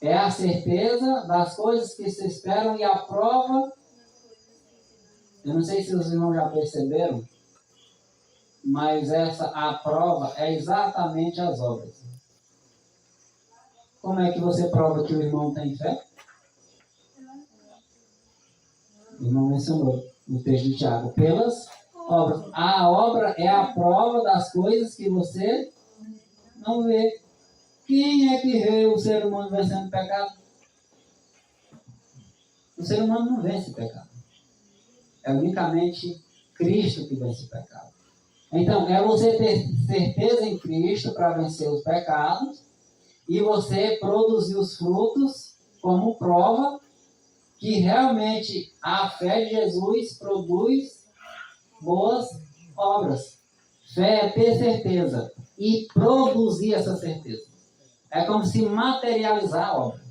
[SPEAKER 1] É a certeza das coisas que se esperam e a prova. Eu não sei se os irmãos já perceberam, mas a prova é exatamente as obras. Como é que você prova que o irmão tem fé? O irmão mencionou no texto de Tiago. Pelas obras. A obra é a prova das coisas que você não vê. Quem é que vê o ser humano vencendo o pecado? O ser humano não vence o pecado. É unicamente Cristo que vence o pecado. Então, é você ter certeza em Cristo para vencer os pecados e você produzir os frutos como prova que realmente a fé de Jesus produz boas obras. Fé é ter certeza e produzir essa certeza. É como se materializar a obra.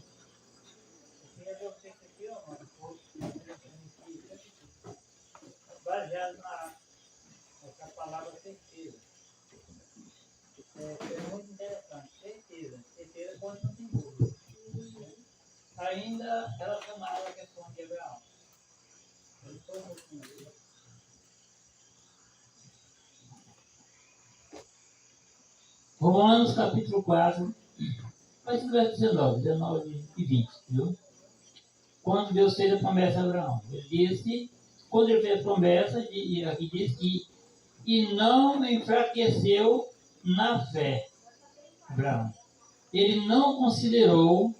[SPEAKER 2] Baseado nessa palavra certeza. É muito interessante. Certeza. Certeza quando não tem dúvida. Ainda relacionado à questão de Abraão. Eu estou muito.
[SPEAKER 7] Romanos capítulo 4, mas verso 19 e 20, viu? Quando Deus fez a promessa a Abraão, ele disse, quando ele fez a promessa, aqui diz que, e não enfraqueceu na fé, Abraão. Ele não considerou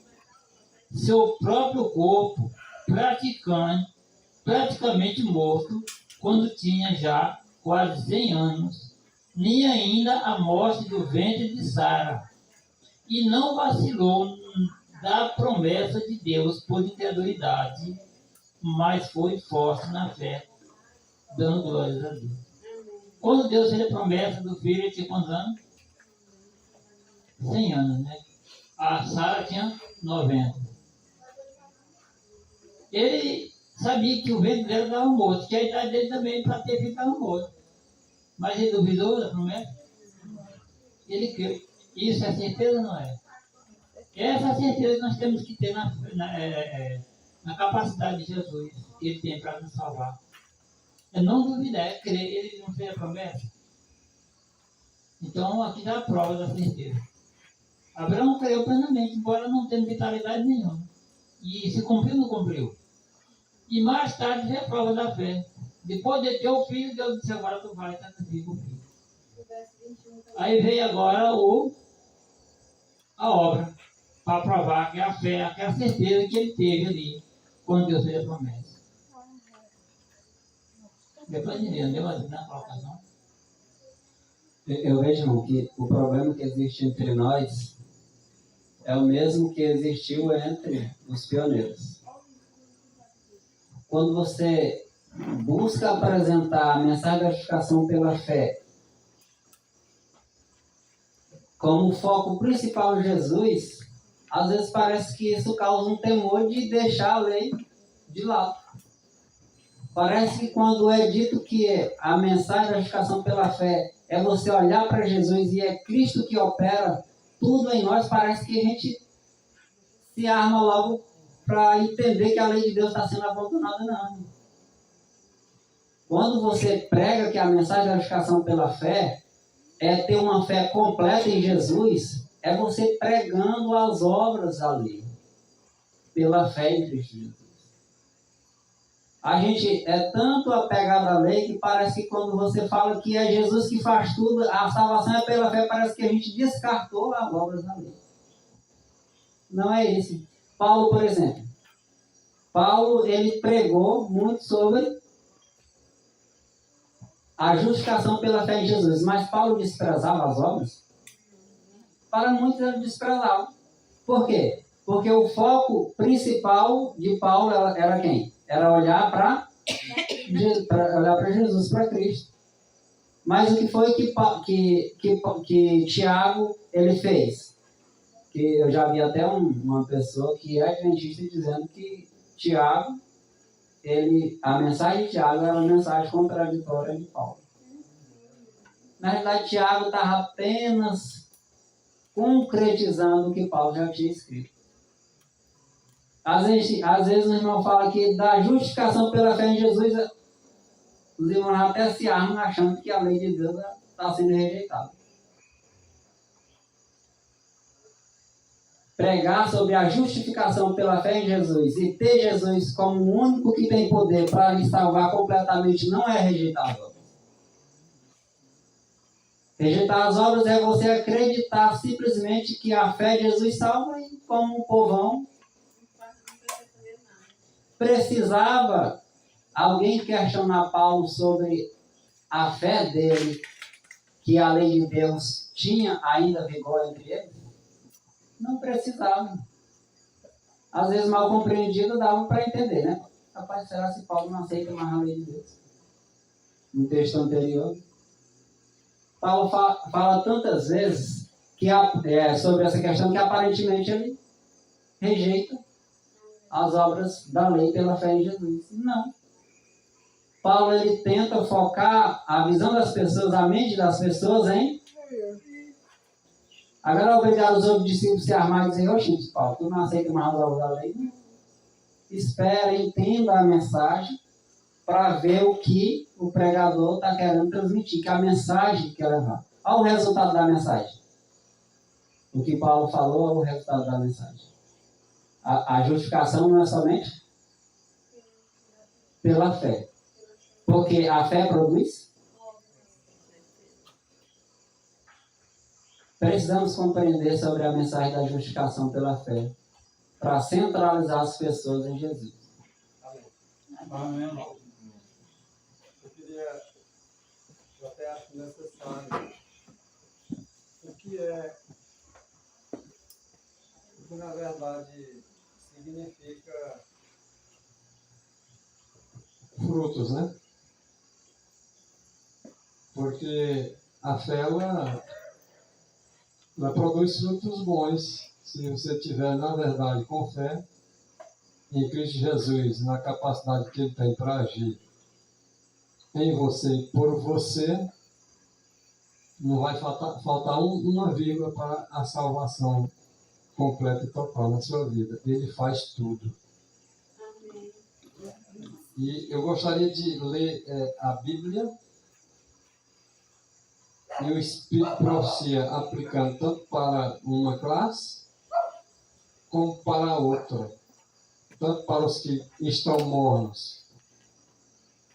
[SPEAKER 7] seu próprio corpo praticamente morto, quando tinha já quase 100 anos, nem ainda a morte do ventre de Sara, e não vacilou da promessa de Deus por incredulidade, mas foi forte na fé, dando glórias a Deus. Quando Deus fez a promessa do filho, ele tinha quantos anos? 100 anos, né? A Sara tinha 90. Ele sabia que o ventre dela estava morto, que a idade dele também para ter filho estava morto. Mas ele duvidou da promessa? Ele creu. Isso é certeza ou não é? Essa é a certeza que nós temos que ter na capacidade de Jesus, que Ele tem para nos salvar. É não duvidar, é crer. Ele não fez a promessa. Então, aqui dá a prova da certeza. Abraão creu plenamente, embora não tendo vitalidade nenhuma. E se cumpriu, não cumpriu. E mais tarde veio a prova da fé. Depois de ter o filho, Deus disse, agora tu vai sacrificar o filho. Aí veio agora a obra, para provar que é a fé, que é a certeza que ele teve ali, quando Deus fez a promessa. Depois entendeu na colocação?
[SPEAKER 1] Eu vejo, irmão, que o problema que existe entre nós é o mesmo que existiu entre os pioneiros. Quando você busca apresentar a mensagem da justificação pela fé como foco principal em Jesus, às vezes parece que isso causa um temor de deixar a lei de lado. Parece que quando é dito que a mensagem da justificação pela fé é você olhar para Jesus e é Cristo que opera tudo em nós, parece que a gente se arma logo para entender que a lei de Deus está sendo abandonada, não. Quando você prega que a mensagem da justificação pela fé é ter uma fé completa em Jesus, é você pregando as obras da lei, pela fé em Cristo Jesus. A gente é tanto apegado à lei que parece que quando você fala que é Jesus que faz tudo, a salvação é pela fé, parece que a gente descartou as obras da lei. Não é isso. Paulo, por exemplo. Paulo, ele pregou muito sobre a justificação pela fé em Jesus, mas Paulo desprezava as obras? Para muitos ele desprezava. Por quê? Porque o foco principal de Paulo era quem? Era olhar para Jesus, para Cristo. Mas o que foi que Tiago ele fez? Que eu já vi até uma pessoa que é adventista dizendo que Tiago, a mensagem de Tiago era uma mensagem contraditória de Paulo. Na realidade, Tiago estava apenas concretizando o que Paulo já tinha escrito. Às vezes o irmão fala que da justificação pela fé em Jesus, os irmãos até se armam achando que a lei de Deus está sendo rejeitada. Pregar sobre a justificação pela fé em Jesus e ter Jesus como o único que tem poder para lhe salvar completamente não é rejeitar as obras. Rejeitar as obras é você acreditar simplesmente que a fé de Jesus salva e como um povão precisava alguém questionar Paulo sobre a fé dele, que a lei de Deus tinha ainda vigor entre eles? Não precisava. Às vezes, mal compreendido, dava para entender, né? Rapaz, será que Paulo não aceita mais a lei de Deus? No texto anterior, Paulo fala tantas vezes sobre essa questão que aparentemente ele rejeita as obras da lei pela fé em Jesus. Não. Paulo ele tenta focar a visão das pessoas, a mente das pessoas em agora obrigar os outros discípulos a se armarem e dizer, oxe, Paulo, tu não aceita mais as obras da lei? Não. Espera, entenda a mensagem para ver o que o pregador está querendo transmitir, que a mensagem quer levar. Olha o resultado da mensagem. O que Paulo falou é o resultado da mensagem. A justificação não é somente pela fé. Porque a fé produz. Precisamos compreender sobre a mensagem da justificação pela fé para centralizar as pessoas em Jesus.
[SPEAKER 2] Amém. Eu até acho necessário. O que na verdade significa
[SPEAKER 6] Frutos, né? Porque a fé, ela produz frutos bons. Se você tiver, na verdade, com fé em Cristo Jesus, na capacidade que Ele tem para agir em você e por você, não vai faltar uma vírgula para a salvação completa e total na sua vida. Ele faz tudo. E eu gostaria de ler a Bíblia e o Espírito Profecia aplicando tanto para uma classe como para outra. Tanto para os que estão mornos,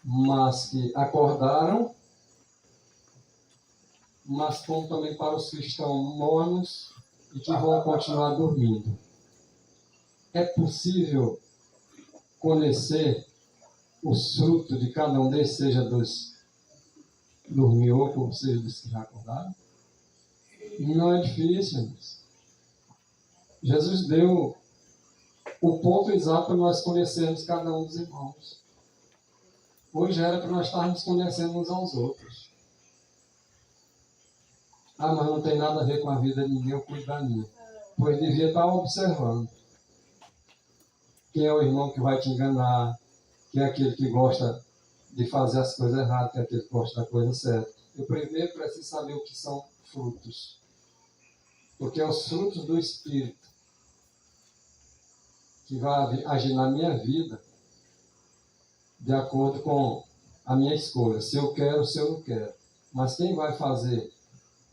[SPEAKER 6] mas que acordaram, mas como também para os que estão mornos e que vão continuar dormindo. É possível conhecer os frutos de cada um deles, seja dos dormiu ou seja dos que já acordaram? Não é difícil, irmãos. Jesus deu o ponto exato para nós conhecermos cada um dos irmãos. Hoje era para nós estarmos conhecendo uns aos outros. Ah, mas não tem nada a ver com a vida de ninguém, eu cuido da minha. Pois devia estar observando. Quem é o irmão que vai te enganar? Quem é aquele que gosta de fazer as coisas erradas, que aquele gosta da coisa certa. Eu primeiro preciso saber o que são frutos. Porque é os frutos do Espírito que vai agir na minha vida de acordo com a minha escolha. Se eu quero, se eu não quero. Mas quem vai fazer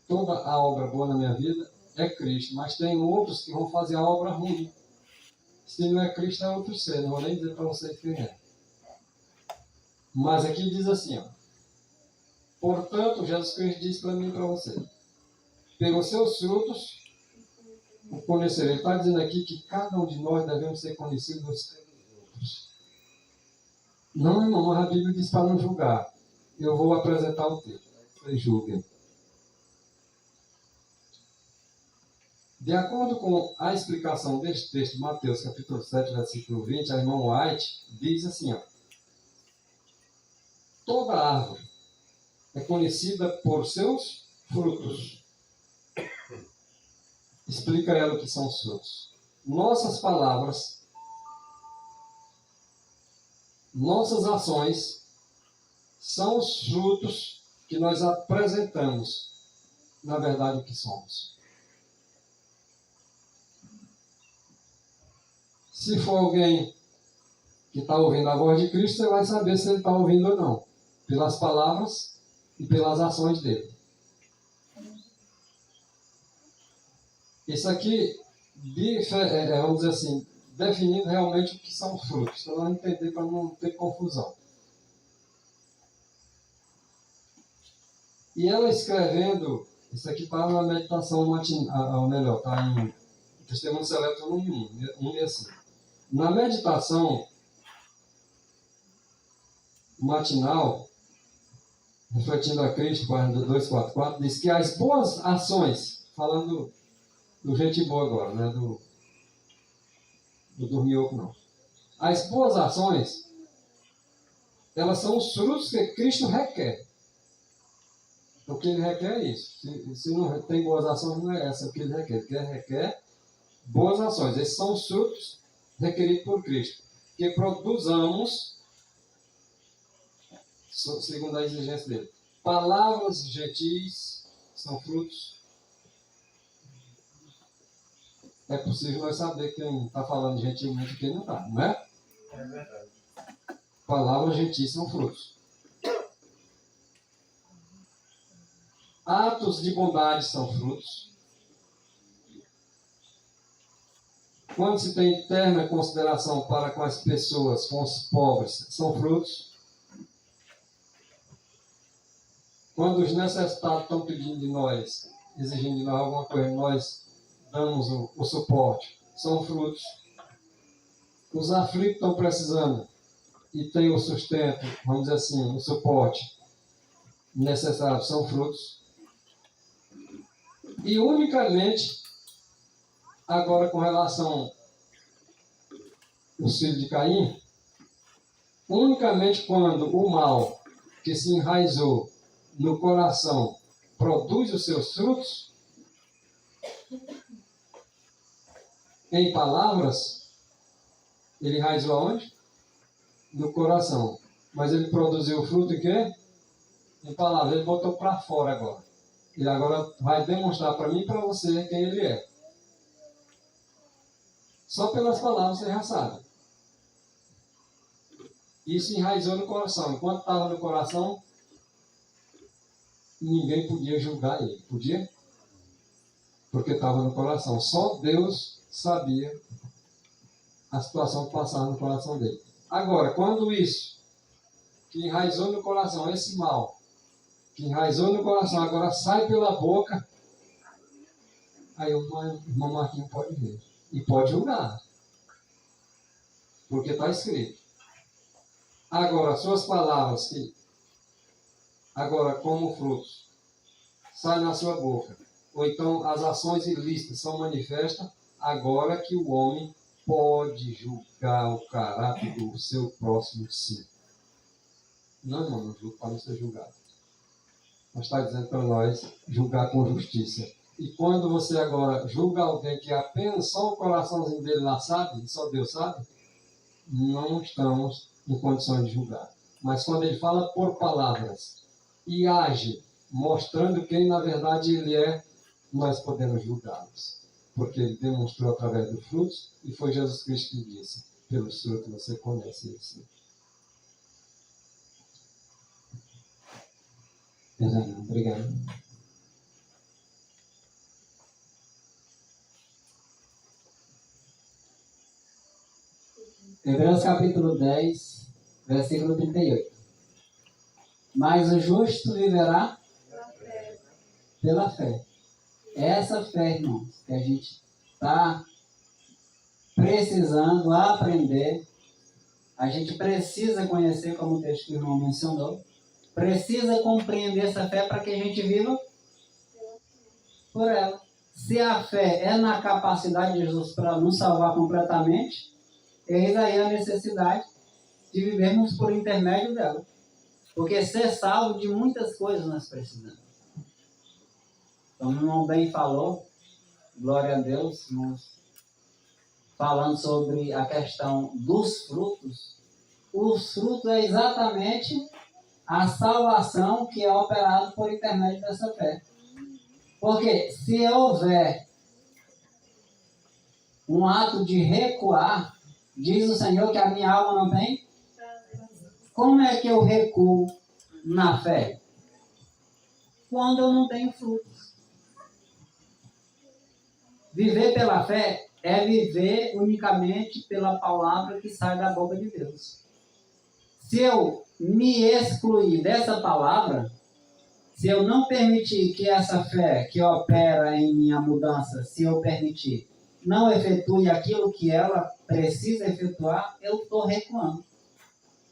[SPEAKER 6] toda a obra boa na minha vida é Cristo. Mas tem outros que vão fazer a obra ruim. Se não é Cristo, é outro ser. Não vou nem dizer para vocês quem é. Mas aqui diz assim, ó. Portanto, Jesus Cristo diz para mim e para você. Pelos seus frutos o conhecer. Ele está dizendo aqui que cada um de nós devemos ser conhecidos pelos outros. Não, irmão, mas a Bíblia diz para não julgar. Eu vou apresentar o texto. Vocês julguem. De acordo com a explicação deste texto, Mateus capítulo 7, versículo 20, a irmã White diz assim, ó. Toda árvore é conhecida por seus frutos. Explica ela o que são os frutos. Nossas palavras, nossas ações são os frutos que nós apresentamos, na verdade, o que somos. Se for alguém que está ouvindo a voz de Cristo, você vai saber se ele está ouvindo ou não, pelas palavras e pelas ações dele. Isso aqui, vamos dizer assim, definindo realmente o que são frutos, para nós entender, para não ter confusão. E ela escrevendo, isso aqui está na meditação matinal, ou melhor, está em Testemunho Seleto número 165. Na meditação matinal, refletindo a Cristo, página 244, diz que as boas ações, falando do gente boa agora, né? Do dormioco não. As boas ações, elas são os frutos que Cristo requer. O que ele requer é isso. Se não tem boas ações, não é essa o que ele requer. Ele requer boas ações. Esses são os frutos requeridos por Cristo. Que produzamos, segundo a exigência dele, palavras gentis são frutos. É possível nós saber quem está falando gentilmente e quem não está, não é?
[SPEAKER 4] É verdade.
[SPEAKER 6] Palavras gentis são frutos. Atos de bondade são frutos. Quando se tem terna consideração para com as pessoas, com os pobres, são frutos. Quando os necessitados estão pedindo de nós, exigindo de nós alguma coisa, nós damos o suporte, são frutos. Os aflitos estão precisando e têm o sustento, vamos dizer assim, o suporte necessário, são frutos. E unicamente, agora com relação aos filhos de Caim, unicamente quando o mal que se enraizou no coração produz os seus frutos, em palavras, ele enraizou aonde? No coração. Mas ele produziu o fruto em quê? Em palavras. Ele botou para fora agora. Ele agora vai demonstrar para mim e para você quem ele é. Só pelas palavras você já sabe. Isso enraizou no coração. Enquanto estava no coração, ninguém podia julgar ele. Podia? Porque estava no coração. Só Deus sabia a situação que passava no coração dele. Agora, quando isso, que enraizou no coração, esse mal, que enraizou no coração, agora sai pela boca, aí o irmão Marquinhos pode ver. E pode julgar. Porque está escrito. Agora, suas palavras, que agora como frutos, saem na sua boca, ou então as ações ilícitas são manifestas, agora que o homem pode julgar o caráter do seu próximo sim. Não, não julgo para não ser julgado. Mas está dizendo para nós julgar com justiça. E quando você agora julga alguém que apenas só o coraçãozinho dele lá sabe, e só Deus sabe, não estamos em condições de julgar. Mas quando ele fala por palavras e age, mostrando quem na verdade ele é, nós podemos julgá-los. Porque ele demonstrou através dos frutos, e foi Jesus Cristo que disse: pelos frutos você conhece eles.
[SPEAKER 1] Obrigado. Hebreus capítulo 10, versículo 38. Mas o justo viverá pela fé. Essa fé, irmãos, que a gente está precisando aprender, a gente precisa conhecer, como o texto que o irmão mencionou, precisa compreender essa fé para que a gente viva por ela. Se a fé é na capacidade de Jesus para nos salvar completamente, eis aí a necessidade de vivermos por intermédio dela. Porque ser salvo de muitas coisas nós precisamos. Como o irmão bem falou, glória a Deus, irmãos, falando sobre a questão dos frutos, os frutos é exatamente a salvação que é operada por intermédio dessa fé. Porque se houver um ato de recuar, diz o Senhor que a minha alma não tem. Como é que eu recuo na fé? Quando eu não tenho frutos. Viver pela fé é viver unicamente pela palavra que sai da boca de Deus. Se eu me excluir dessa palavra, se eu não permitir que essa fé que opera em minha mudança, se eu permitir, não efetue aquilo que ela precisa efetuar, eu estou recuando.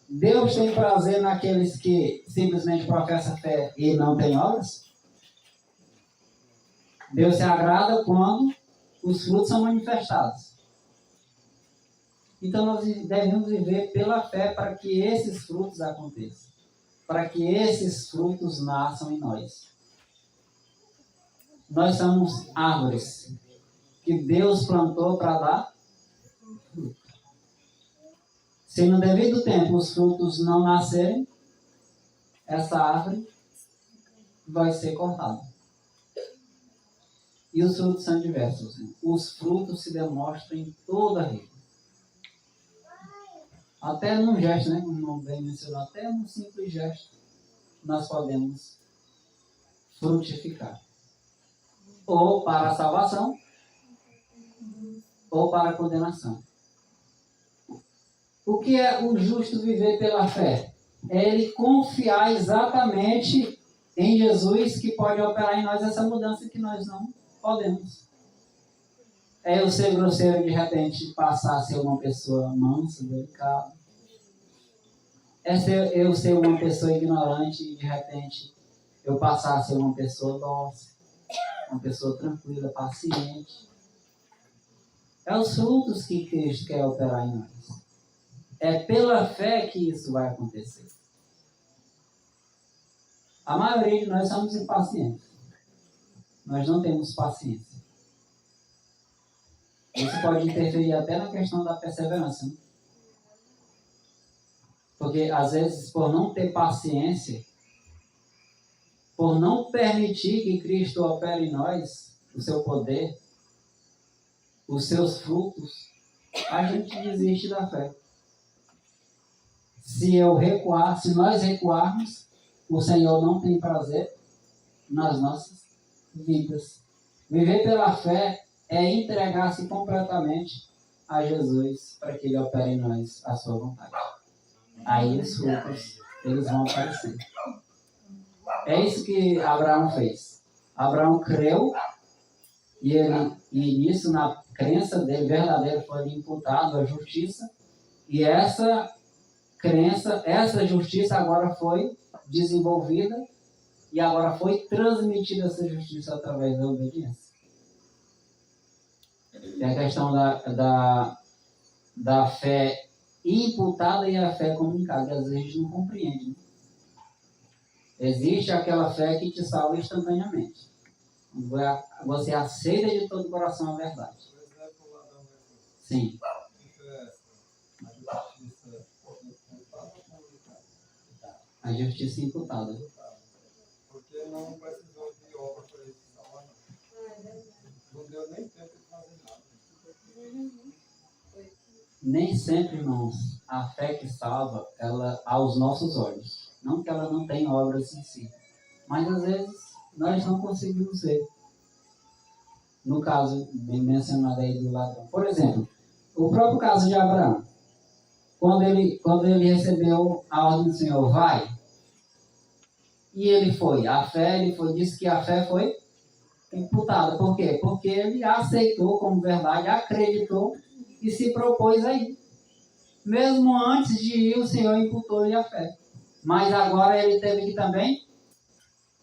[SPEAKER 1] Deus tem prazer naqueles que simplesmente professam fé e não têm obras? Deus se agrada quando os frutos são manifestados. Então nós devemos viver pela fé para que esses frutos aconteçam. Para que esses frutos nasçam em nós. Nós somos árvores que Deus plantou para dar fruto. Se no devido tempo os frutos não nascerem, essa árvore vai ser cortada. E os frutos são diversos. Os frutos se demonstram em toda a vida. Até num gesto, né? Como o irmão bem mencionou, até num simples gesto, nós podemos frutificar. Ou para a salvação, ou para a condenação. O que é o justo viver pela fé? É ele confiar exatamente em Jesus, que pode operar em nós essa mudança que nós não podemos. É eu ser grosseiro de repente passar a ser uma pessoa mansa, delicada. É eu ser uma pessoa ignorante e de repente eu passar a ser uma pessoa dócil, uma pessoa tranquila, paciente. É os frutos que Cristo quer operar em nós. É pela fé que isso vai acontecer. A maioria de nós somos impacientes. Nós não temos paciência. Isso pode interferir até na questão da perseverança. Né? Porque, às vezes, por não ter paciência, por não permitir que Cristo opere em nós, o seu poder, os seus frutos, a gente desiste da fé. Se eu recuar, se nós recuarmos, o Senhor não tem prazer nas nossas vidas. Viver pela fé é entregar-se completamente a Jesus para que Ele opere em nós a sua vontade. Aí os frutos, eles vão aparecer. É isso que Abraão fez. Abraão creu e nisso, na crença dele verdadeira, foi imputado a justiça. E essa crença, essa justiça agora foi desenvolvida e agora foi transmitida essa justiça através da obediência. É a questão da fé imputada e a fé comunicada, que às vezes a gente não compreende. Né? Existe aquela fé que te salva instantaneamente. Você aceita de todo o coração a verdade. Sim. A justiça imputada.
[SPEAKER 6] Porque não precisou de obra para ele se salvar, não. Não deu nem tempo de fazer nada.
[SPEAKER 1] Nem sempre, irmãos, a fé que salva, ela aos nossos olhos. Não que ela não tenha obras em si. Mas às vezes nós não conseguimos ver. No caso bem mencionado aí do ladrão. Por exemplo, o próprio caso de Abraão. Quando ele recebeu a ordem do Senhor, vai. E ele foi. Disse que a fé foi imputada. Por quê? Porque ele aceitou como verdade, acreditou e se propôs a ir. Mesmo antes de ir, o Senhor imputou-lhe a fé. Mas agora ele teve que também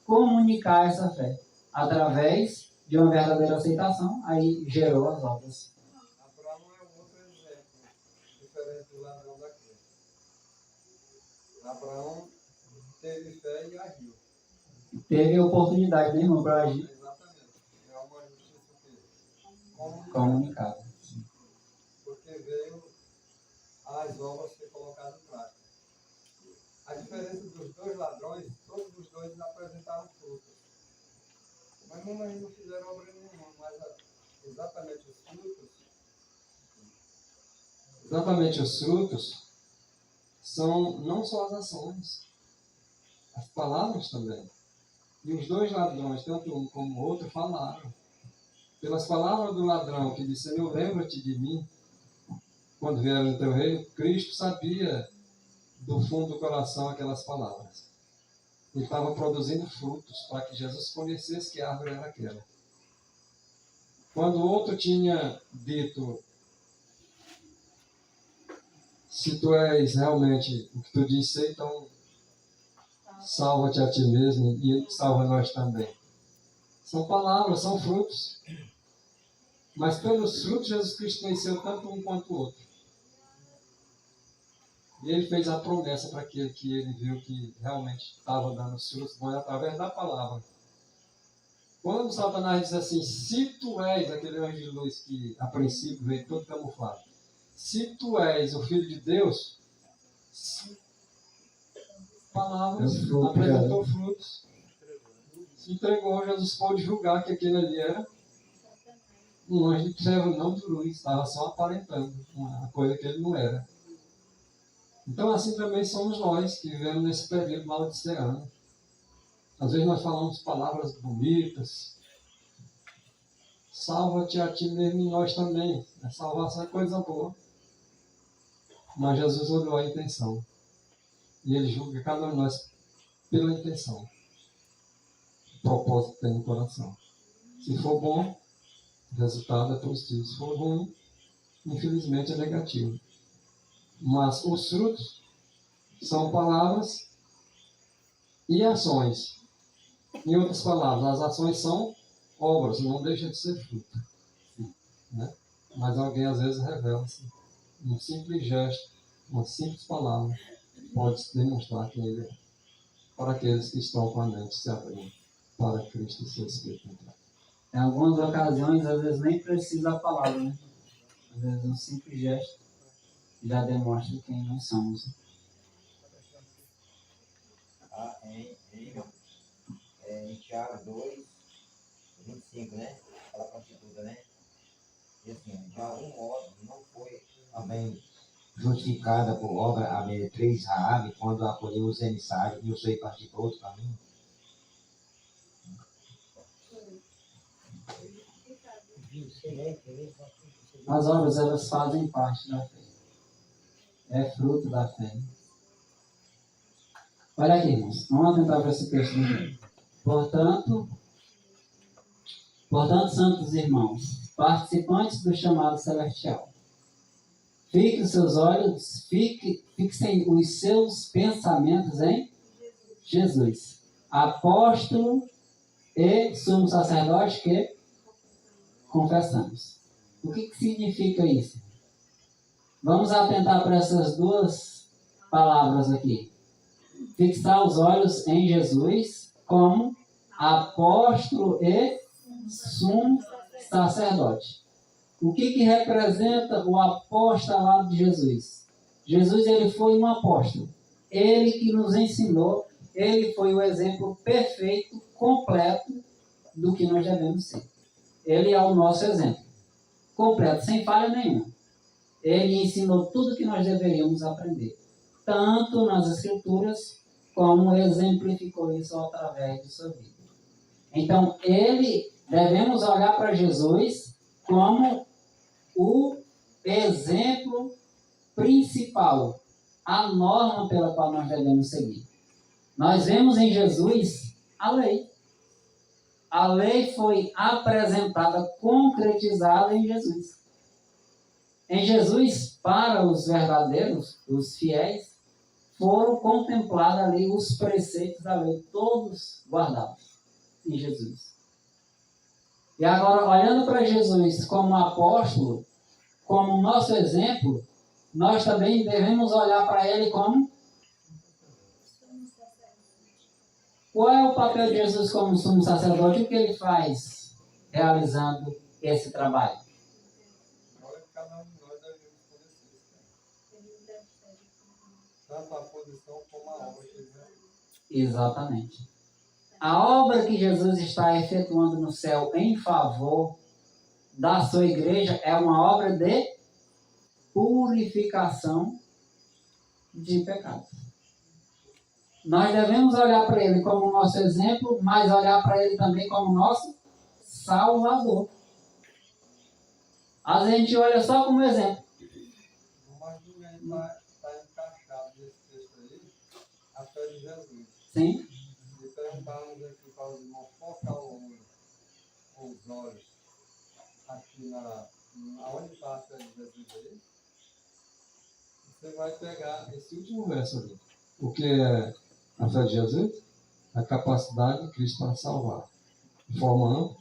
[SPEAKER 1] comunicar essa fé. Através de uma verdadeira aceitação, aí gerou as obras.
[SPEAKER 6] Abraão é um outro exemplo, diferente do ladrão daqui. Abraão teve fé e agiu.
[SPEAKER 1] Teve oportunidade, né, irmão, para agir.
[SPEAKER 6] Exatamente. É uma justiça que
[SPEAKER 1] Comunicado.
[SPEAKER 6] porque veio as obras ser colocadas em prática. A diferença dos dois ladrões, todos os dois apresentaram frutos. Mas não fizeram obra nenhuma, mas exatamente os frutos são não só as ações, as palavras também. E os dois ladrões, tanto um como o outro, falaram. Pelas palavras do ladrão que disse: Senhor, lembra-te de mim quando vier no teu reino. Cristo sabia do fundo do coração aquelas palavras. Ele estava produzindo frutos para que Jesus conhecesse que árvore era aquela. Quando o outro tinha dito: se tu és realmente o que tu disse, então salva-te a ti mesmo e salva nós também. São palavras, são frutos. Mas pelos frutos Jesus Cristo conheceu tanto um quanto o outro. E ele fez a promessa para aquele que ele viu que realmente estava dando os frutos bons através da palavra. Quando Satanás diz assim: se tu és aquele anjo de luz que a princípio veio todo camuflado, se tu és o Filho de Deus, palavras, apresentou frutos, se entregou. Jesus pôde julgar que aquele ali era um anjo de trevas, não de luz, estava só aparentando uma coisa que ele não era. Então assim também somos nós que vivemos nesse período laodiceano. Às vezes nós falamos palavras bonitas: salva-te a ti mesmo e nós também. A salvação é coisa boa. Mas Jesus olhou a intenção. E ele julga cada um de nós pela intenção. O propósito que tem no coração. Se for bom, o resultado é positivo. Se for ruim, infelizmente é negativo. Mas os frutos são palavras e ações. Em outras palavras, as ações são obras, não deixa de ser fruto. Né? Mas alguém às vezes revela-se. Um simples gesto, uma simples palavra, pode demonstrar quem ele é. Para aqueles que estão com a mente se abrindo para Cristo e seu Espírito entrar.
[SPEAKER 1] Em algumas ocasiões, às vezes nem precisa a palavra, né? Às vezes um simples gesto já demonstra quem nós somos.
[SPEAKER 8] Em Tiago 2, 25, né? Fala prostituta, né? E assim, de algum modo não foi também justificada por obra a meretriz Raabe quando acolheu os emissários e o sei partir para outro caminho.
[SPEAKER 1] As obras, elas fazem parte da fé. É fruto da fé. Olha aqui, irmãos. Vamos atentar para esse texto aqui. Portanto, santos irmãos, participantes do chamado celestial, fixem os seus pensamentos em Jesus, apóstolo e sumo sacerdote que confessamos. O que significa isso? Vamos atentar para essas duas palavras aqui. Fixar os olhos em Jesus como apóstolo e sumo sacerdote. O que representa o apostolado de Jesus? Jesus, ele foi um apóstolo. ele que nos ensinou, ele foi o exemplo perfeito, completo do que nós devemos ser. Ele é o nosso exemplo, completo, sem falha nenhuma. Ele ensinou tudo que nós deveríamos aprender, tanto nas Escrituras, como exemplificou isso através de sua vida. Então, devemos olhar para Jesus como o exemplo principal, a norma pela qual nós devemos seguir. Nós vemos em Jesus a lei. A lei foi apresentada, concretizada em Jesus. Em Jesus, para os verdadeiros, os fiéis, foram contemplados ali os preceitos da lei, todos guardados em Jesus. E agora, olhando para Jesus como apóstolo, como nosso exemplo, nós também devemos olhar para ele como... Qual é o papel de Jesus como sumo sacerdote? O que ele faz realizando esse trabalho?
[SPEAKER 6] Agora que cada um de nós devemos conhecer tanto a posição como a obra que ele realiza.
[SPEAKER 1] Exatamente. A obra que Jesus está efetuando no céu em favor da sua igreja é uma obra de purificação de pecados. Nós devemos olhar para ele como nosso exemplo, mas olhar para ele também como nosso Salvador. Às vezes a gente olha só como exemplo.
[SPEAKER 6] Mas ninguém está encaixado nesse texto aí, a fé de Jesus.
[SPEAKER 1] Sim?
[SPEAKER 6] Se perguntarmos aqui para os irmãos, focar os olhos aqui aonde está a fé de Jesus aí, você vai pegar esse último verso ali. O que é a fé de Jesus? A capacidade de Cristo para salvar. De forma ampla,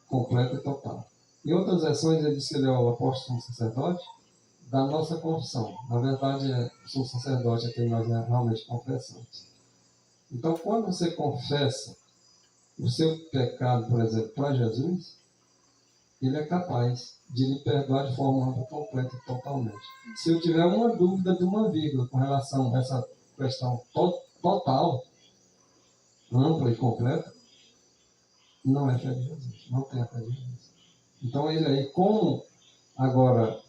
[SPEAKER 6] completa e total. Em outras versões, ele diz que ele é o apóstolo sacerdote da nossa confissão. Na verdade, o sumo sacerdote é quem nós realmente confessamos. Então, quando você confessa o seu pecado, por exemplo, para Jesus, ele é capaz de lhe perdoar de forma ampla, completa e totalmente. Se eu tiver uma dúvida de uma vírgula com relação a essa questão total, ampla e completa, não é fé de Jesus, não tem a fé de Jesus. Então ele aí, como agora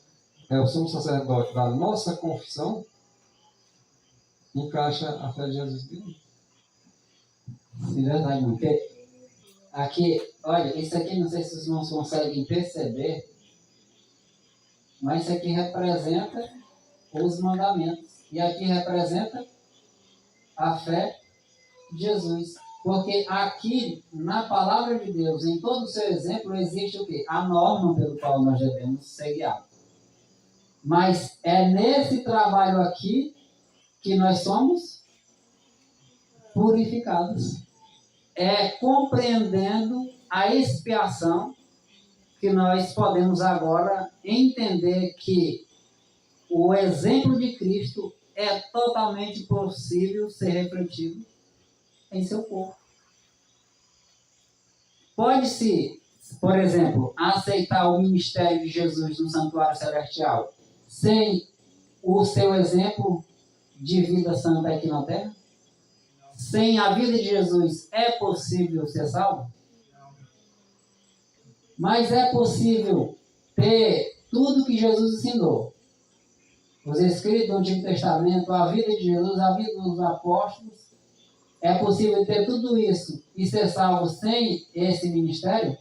[SPEAKER 6] é o sumo sacerdote da nossa confissão, encaixa a fé de Jesus dele.
[SPEAKER 1] Sim, verdade, porque aqui, olha, isso aqui não sei se os irmãos conseguem perceber, mas isso aqui representa os mandamentos. E aqui representa a fé de Jesus. Porque aqui, na palavra de Deus, em todo o seu exemplo, existe o quê? A norma pelo qual nós devemos ser guiados. Mas é nesse trabalho aqui que nós somos purificados. É compreendendo a expiação que nós podemos agora entender que o exemplo de Cristo é totalmente possível ser refletido em seu corpo. Pode-se, por exemplo, aceitar o ministério de Jesus no santuário celestial sem o seu exemplo de vida santa aqui na terra? Sem a vida de Jesus é possível ser salvo? Mas é possível ter tudo que Jesus ensinou. Os escritos do Antigo Testamento, a vida de Jesus, a vida dos apóstolos. É possível ter tudo isso e ser salvo sem esse ministério?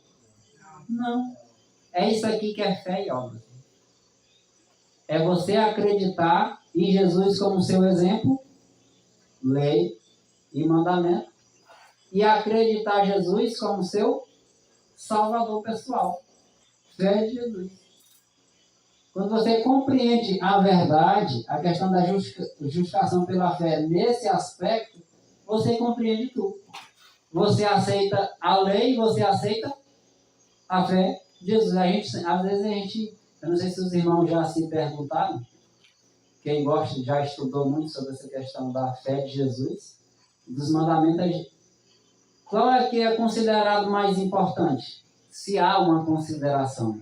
[SPEAKER 1] Não. É isso aqui que é fé e obra. É você acreditar em Jesus como seu exemplo, lei e mandamento, e acreditar Jesus como seu Salvador pessoal. Fé de Jesus. Quando você compreende a verdade, a questão da justificação pela fé nesse aspecto, você compreende tudo. Você aceita a lei, você aceita a fé de Jesus. Às vezes eu não sei se os irmãos já se perguntaram, quem gosta, já estudou muito sobre essa questão da fé de Jesus, dos mandamentos. Qual é que é considerado mais importante? Se há uma consideração.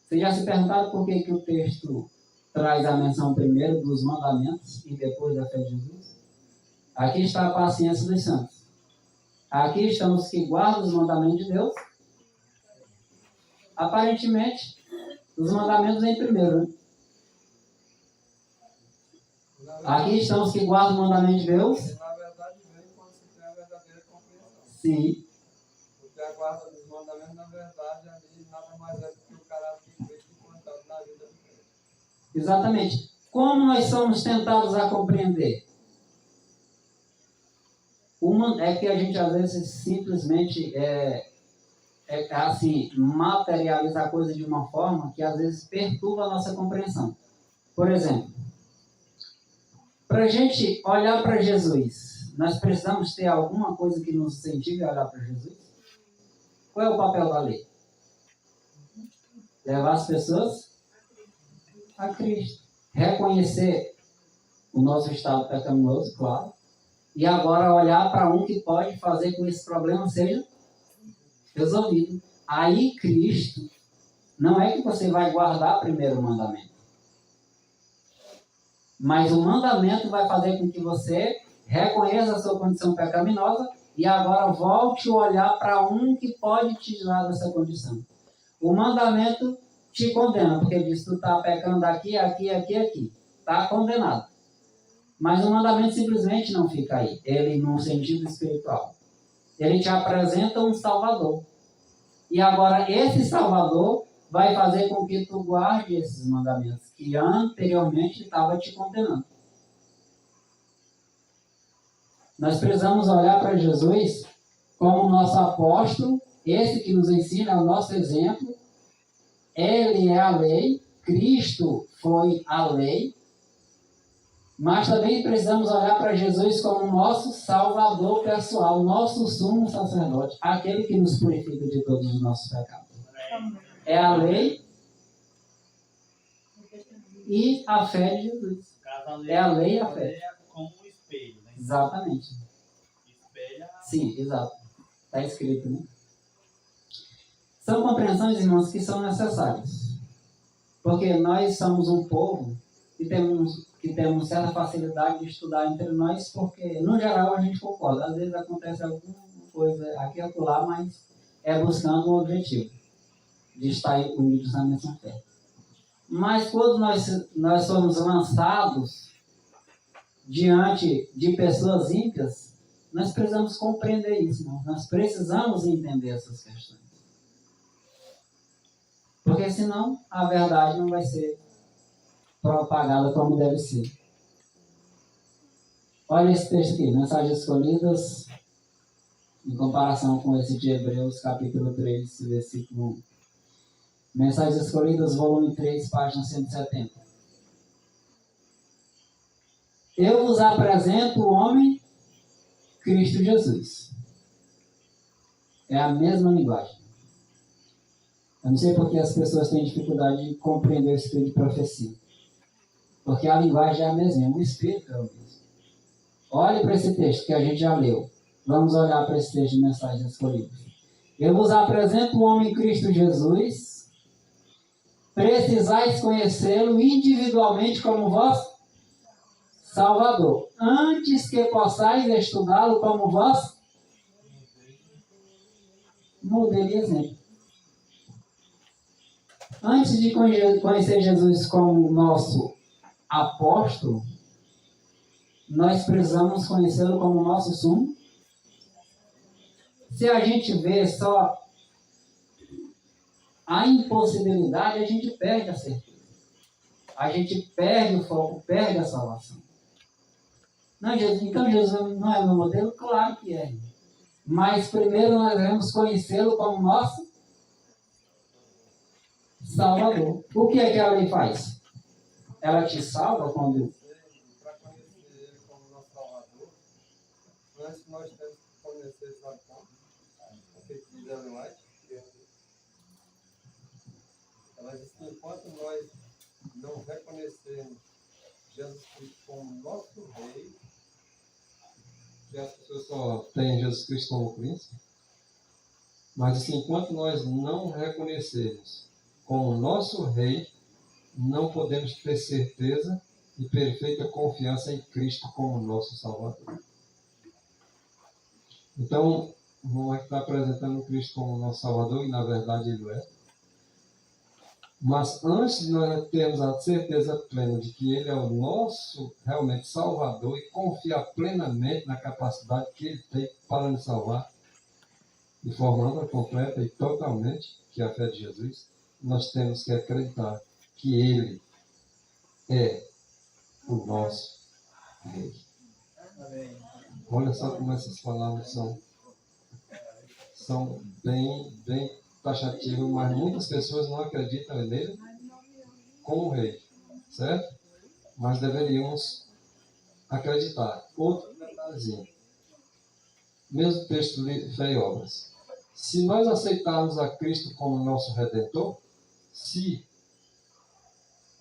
[SPEAKER 1] Vocês já se perguntaram por que o texto traz a menção primeiro dos mandamentos e depois da fé de Jesus? Aqui está a paciência dos santos. Aqui estão os que guardam os mandamentos de Deus. Aparentemente, os mandamentos vêm primeiro, né? Aqui estão os que guardam o mandamento de Deus.
[SPEAKER 6] Na verdade, vem quando se tem a verdadeira compreensão.
[SPEAKER 1] Sim.
[SPEAKER 6] Porque a guarda dos mandamentos, na verdade, ali nada mais é do que o caráter de Cristo implantado na vida do crente.
[SPEAKER 1] Exatamente. Como nós somos tentados a compreender? Uma é que a gente às vezes simplesmente assim, materializa a coisa de uma forma que às vezes perturba a nossa compreensão. Por exemplo, para a gente olhar para Jesus, nós precisamos ter alguma coisa que nos incentive a olhar para Jesus? Qual é o papel da lei? Levar as pessoas a Cristo. Reconhecer o nosso estado pecaminoso, claro. E agora olhar para um que pode fazer com que esse problema seja resolvido. Aí Cristo, não é que você vai guardar primeiro o mandamento. Mas o mandamento vai fazer com que você reconheça a sua condição pecaminosa e agora volte a olhar para um que pode te tirar dessa condição. O mandamento te condena, porque diz que tu está pecando aqui, aqui, aqui, aqui. Está condenado. Mas o mandamento simplesmente não fica aí. Ele, num sentido espiritual, ele te apresenta um Salvador. E agora esse Salvador vai fazer com que tu guarde esses mandamentos que anteriormente estava te condenando. Nós precisamos olhar para Jesus como nosso apóstolo, esse que nos ensina, é o nosso exemplo. Ele é a lei, Cristo foi a lei, mas também precisamos olhar para Jesus como nosso Salvador pessoal, nosso sumo sacerdote, aquele que nos purifica de todos os nossos pecados. É a lei e a fé de Jesus. É a lei e a fé.
[SPEAKER 2] Como um espelho, né?
[SPEAKER 1] Exatamente.
[SPEAKER 2] Espelha.
[SPEAKER 1] Sim, exato. Está escrito, né? São compreensões, irmãos, que são necessárias. Porque nós somos um povo que temos certa facilidade de estudar entre nós, porque, no geral, a gente concorda. Às vezes acontece alguma coisa aqui e acolá, mas é buscando um objetivo de estar unidos na mesma fé. Mas quando nós somos lançados diante de pessoas ímpias, nós precisamos compreender isso, não? Nós precisamos entender essas questões. Porque senão a verdade não vai ser propagada como deve ser. Olha esse texto aqui, Mensagens Escolhidas, em comparação com esse de Hebreus, capítulo 3, versículo 1. Mensagens Escolhidas, volume 3, página 170. Eu vos apresento o homem Cristo Jesus. É a mesma linguagem. Eu não sei porque as pessoas têm dificuldade de compreender o espírito de profecia. Porque a linguagem é a mesma, o espírito é o mesmo. Olhe para esse texto que a gente já leu. Vamos olhar para esse texto de Mensagens Escolhidas. Eu vos apresento o homem Cristo Jesus. Precisais conhecê-lo individualmente como vosso Salvador, antes que possais estudá-lo como vosso modelo e exemplo. Antes de conhecer Jesus como nosso apóstolo, nós precisamos conhecê-lo como nosso sumo. Se a gente vê só a impossibilidade, a gente perde a certeza. A gente perde o foco, perde a salvação. Não, então Jesus não é meu modelo? Claro que é. Mas primeiro nós devemos conhecê-lo como nosso Salvador. O que é que a lei faz? Ela te salva quando...
[SPEAKER 6] Para conhecer ele como nosso Salvador, nós temos que conhecer, sabe como? O que diz Ellen White? Ela diz que enquanto nós não reconhecermos Jesus Cristo como nosso Rei, que as pessoas só têm Jesus Cristo como príncipe, mas assim, enquanto nós não reconhecermos como nosso Rei, não podemos ter certeza e perfeita confiança em Cristo como nosso Salvador. Então, não é que está apresentando Cristo como nosso Salvador, e na verdade Ele é. Mas antes de nós termos a certeza plena de que Ele é o nosso realmente Salvador e confiar plenamente na capacidade que Ele tem para nos salvar, de forma completa e totalmente, que é a fé de Jesus, nós temos que acreditar que Ele é o nosso Rei. Olha só como essas palavras são bem taxativas, mas muitas pessoas não acreditam nele como Rei, certo? Mas deveríamos acreditar. Outro detalhezinho. Mesmo texto de Fé e Obras. Se nós aceitarmos a Cristo como nosso Redentor,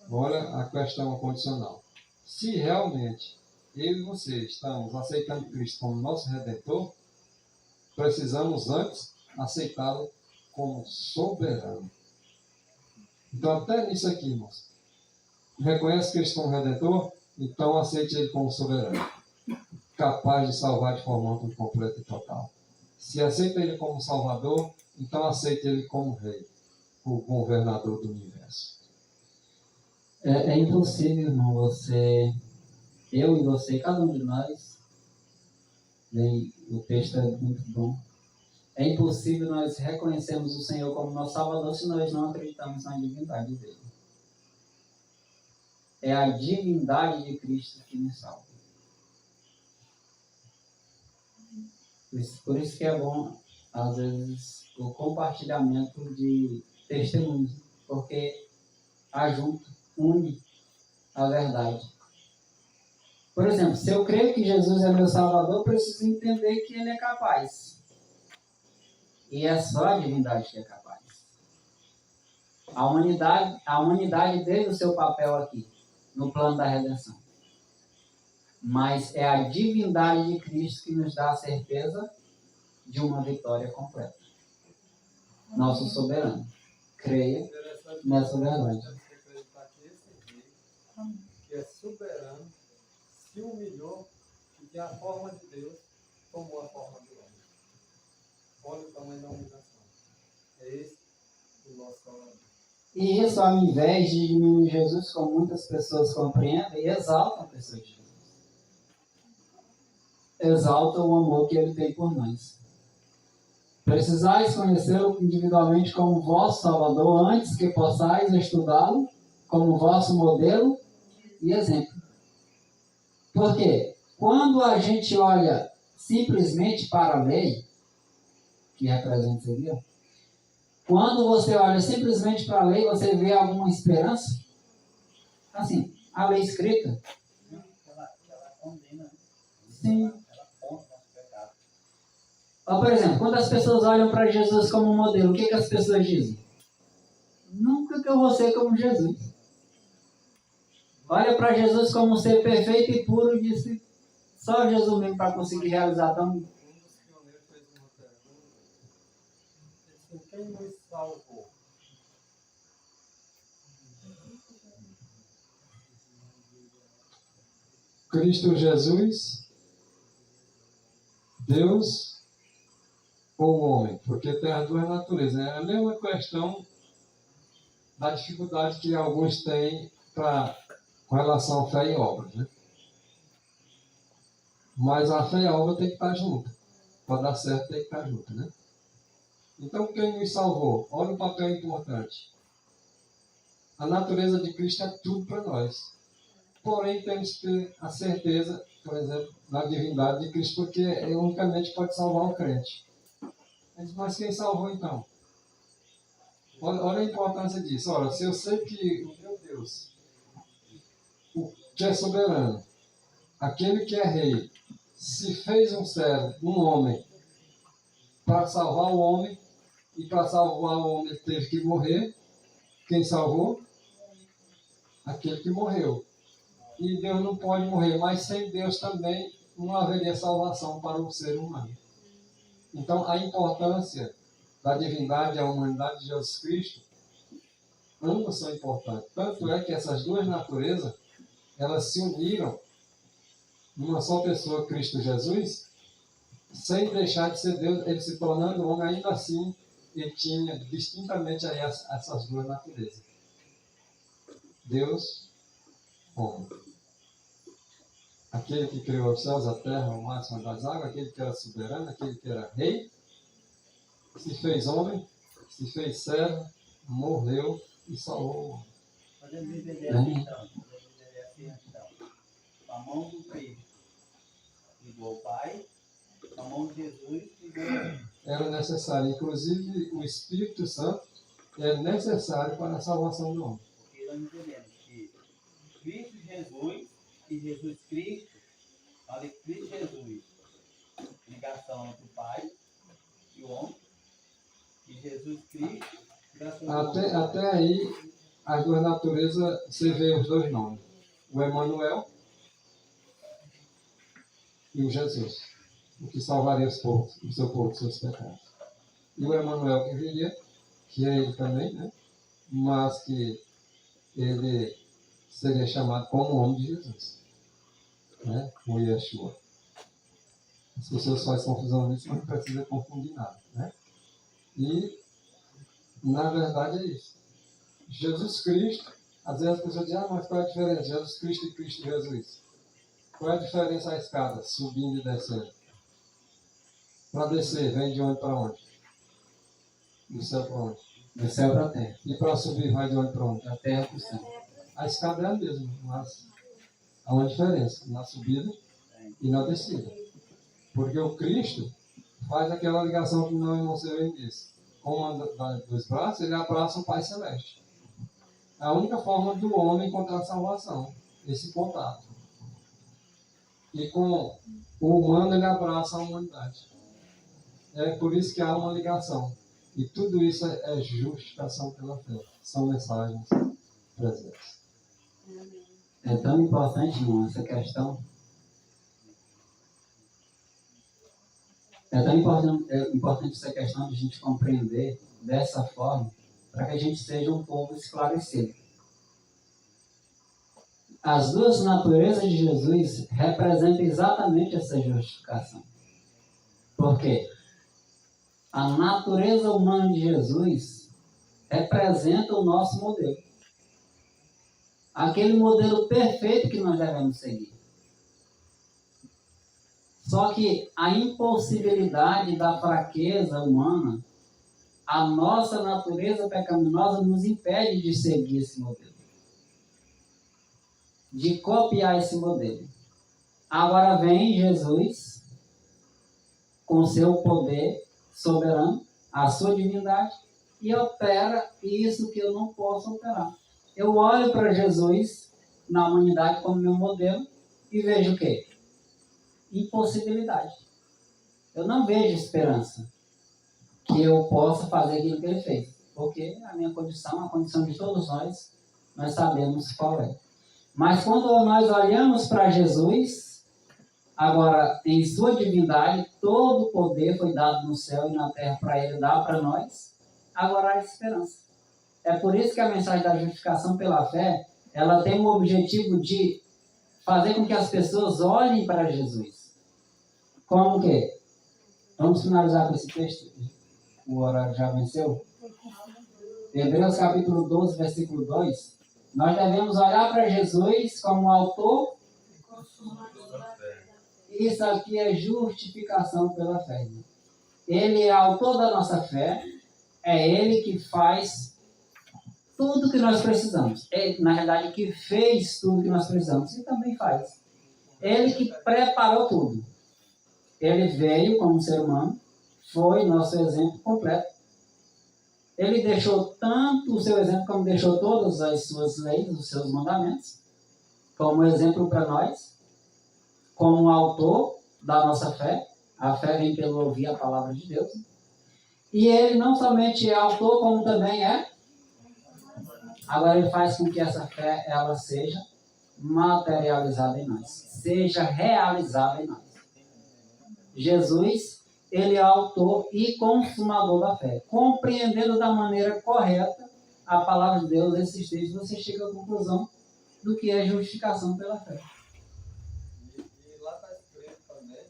[SPEAKER 6] olha a questão condicional. Se realmente eu e você estamos aceitando Cristo como nosso Redentor, precisamos antes aceitá-lo como soberano. Então, até nisso aqui, irmãos. Reconhece Cristo como Redentor? Então aceite Ele como soberano, capaz de salvar de forma completa e total. Se aceita Ele como Salvador, então aceite Ele como Rei, o governador do universo.
[SPEAKER 1] É impossível, irmão, eu e você, cada um de nós, o texto é muito bom, é impossível nós reconhecermos o Senhor como nosso Salvador se nós não acreditamos na divindade dele. É a divindade de Cristo que nos salva. Por isso que é bom, às vezes, o compartilhamento de testemunhos, porque ajunta, une a verdade. Por exemplo, se eu creio que Jesus é meu Salvador, eu preciso entender que Ele é capaz. E é só a divindade que é capaz. A humanidade teve o seu papel aqui, no plano da redenção. Mas é a divindade de Cristo que nos dá a certeza de uma vitória completa. Nosso soberano. Creia nessa verdade.
[SPEAKER 6] Que é soberano, se humilhou e que a forma de Deus tomou a forma do homem. Olha o tamanho da humilhação. É esse o nosso Salvador.
[SPEAKER 1] E isso, ao invés de diminuir Jesus, como muitas pessoas compreendem, exaltam a pessoa de Jesus. Exaltam o amor que Ele tem por nós. Precisais conhecê-lo individualmente como vosso Salvador antes que possais estudá-lo como vosso modelo e exemplo. Por quê? Quando a gente olha simplesmente para a lei, que representa isso aqui, quando você olha simplesmente para a lei, você vê alguma esperança? Assim, a lei escrita.
[SPEAKER 2] Ela condena.
[SPEAKER 1] Sim.
[SPEAKER 2] Ela aponta o pecado.
[SPEAKER 1] Por exemplo, quando as pessoas olham para Jesus como modelo, o que as pessoas dizem? Nunca que eu vou ser como Jesus. Olha para Jesus como um ser perfeito e puro, disse só Jesus mesmo para conseguir realizar tão.
[SPEAKER 6] Um dos pioneiros fez uma pergunta. Ele disse: quem nos salvou? Cristo Jesus, Deus ou o homem? Porque tem as duas naturezas. É a mesma questão da dificuldade que alguns têm com relação à fé e obras, né? Mas a fé e a obra tem que estar junto. Para dar certo tem que estar junto, né? Então quem nos salvou? Olha o papel importante. A natureza de Cristo é tudo para nós. Porém, temos que ter a certeza, por exemplo, na divindade de Cristo, porque ele unicamente pode salvar o crente. Mas quem salvou então? Olha a importância disso. Olha, se eu sei que o meu Deus, o que é soberano, aquele que é rei, se fez um servo, um homem, para salvar o homem, e para salvar o homem ele teve que morrer, quem salvou? Aquele que morreu. E Deus não pode morrer, mas sem Deus também não haveria salvação para o ser humano. Então, a importância da divindade e a humanidade de Jesus Cristo Ambas são importantes. Tanto é que essas duas naturezas, elas se uniram numa só pessoa, Cristo Jesus, sem deixar de ser Deus, ele se tornando homem, ainda assim, ele tinha distintamente aí essas duas naturezas. Deus, homem. Aquele que criou os céus, a terra, o mar, das águas, aquele que era soberano, aquele que era rei, se fez homem, se fez servo, morreu e salvou o homem.
[SPEAKER 2] Podemos entender assim, então. A mão do Cristo ligou o Pai, a mão de Jesus ligou o Pai.
[SPEAKER 6] Era necessário, inclusive o Espírito Santo é necessário para a salvação do homem.
[SPEAKER 2] Porque nós entendemos que Cristo Jesus e Jesus Cristo, olha, Cristo Jesus, ligação entre o Pai e o homem, e Jesus Cristo, ligação entre o homem.
[SPEAKER 6] Até aí, as duas naturezas, você vê os dois nomes. O Emanuel e o Jesus, o que salvaria o seu povo dos seus pecados. E o Emanuel que viria, que é ele também, né? Mas que ele seria chamado como o homem de Jesus, né? O Yeshua. As pessoas fazem confusão nisso, mas não precisa confundir nada, né? E, na verdade, é isso. Jesus Cristo, às vezes as pessoas dizem, mas qual é a diferença? Jesus Cristo e Cristo Jesus. Qual é a diferença da escada, subindo e descendo? Para descer, vem de onde para onde? Do céu para onde?
[SPEAKER 1] Do céu para a terra.
[SPEAKER 6] E para subir, vai de onde para onde?
[SPEAKER 1] Da terra para o céu.
[SPEAKER 6] A escada é a mesma, mas há uma diferença na subida e na descida. Porque o Cristo faz aquela ligação que não irmão Severino disse. Com uma dos braços, ele abraça o Pai Celeste. É a única forma do homem encontrar a salvação, esse contato. E com o humano, ele abraça a humanidade. É por isso que há uma ligação. E tudo isso é justificação pela fé. São mensagens presentes.
[SPEAKER 1] É tão importante, irmão, essa questão. É tão importante essa questão de a gente compreender dessa forma, para que a gente seja um povo esclarecido. As duas naturezas de Jesus representam exatamente essa justificação. Por quê? A natureza humana de Jesus representa o nosso modelo. Aquele modelo perfeito que nós devemos seguir. Só que a impossibilidade da fraqueza humana, a nossa natureza pecaminosa nos impede de seguir esse modelo. De copiar esse modelo. Agora vem Jesus com seu poder soberano, a sua divindade, e opera isso que eu não posso operar. Eu olho para Jesus na humanidade como meu modelo e vejo o quê? Impossibilidade. Eu não vejo esperança que eu possa fazer aquilo que ele fez, porque a minha condição, a condição de todos nós sabemos qual é. Mas quando nós olhamos para Jesus, agora em sua divindade, todo o poder foi dado no céu e na terra para ele dar para nós, agora há esperança. É por isso que a mensagem da justificação pela fé, ela tem o objetivo de fazer com que as pessoas olhem para Jesus. Como que? Vamos finalizar com esse texto? O horário já venceu? Hebreus capítulo 12, versículo 2. Nós devemos olhar para Jesus como autor. Isso aqui é justificação pela fé. Ele é autor da nossa fé. É Ele que faz tudo que nós precisamos. Ele, na realidade, que fez tudo que nós precisamos. E também faz. Ele que preparou tudo. Ele veio como ser humano. Foi nosso exemplo completo. Ele deixou tanto o seu exemplo como deixou todas as suas leis, os seus mandamentos, como exemplo para nós, como autor da nossa fé. A fé vem pelo ouvir a palavra de Deus. E ele não somente é autor, como também é. Agora ele faz com que essa fé ela seja materializada em nós, seja realizada em nós. Jesus, ele é autor e consumador da fé, compreendendo da maneira correta a palavra de Deus, esses textos, você chega à conclusão do que é justificação pela fé.
[SPEAKER 2] E lá está escrito também,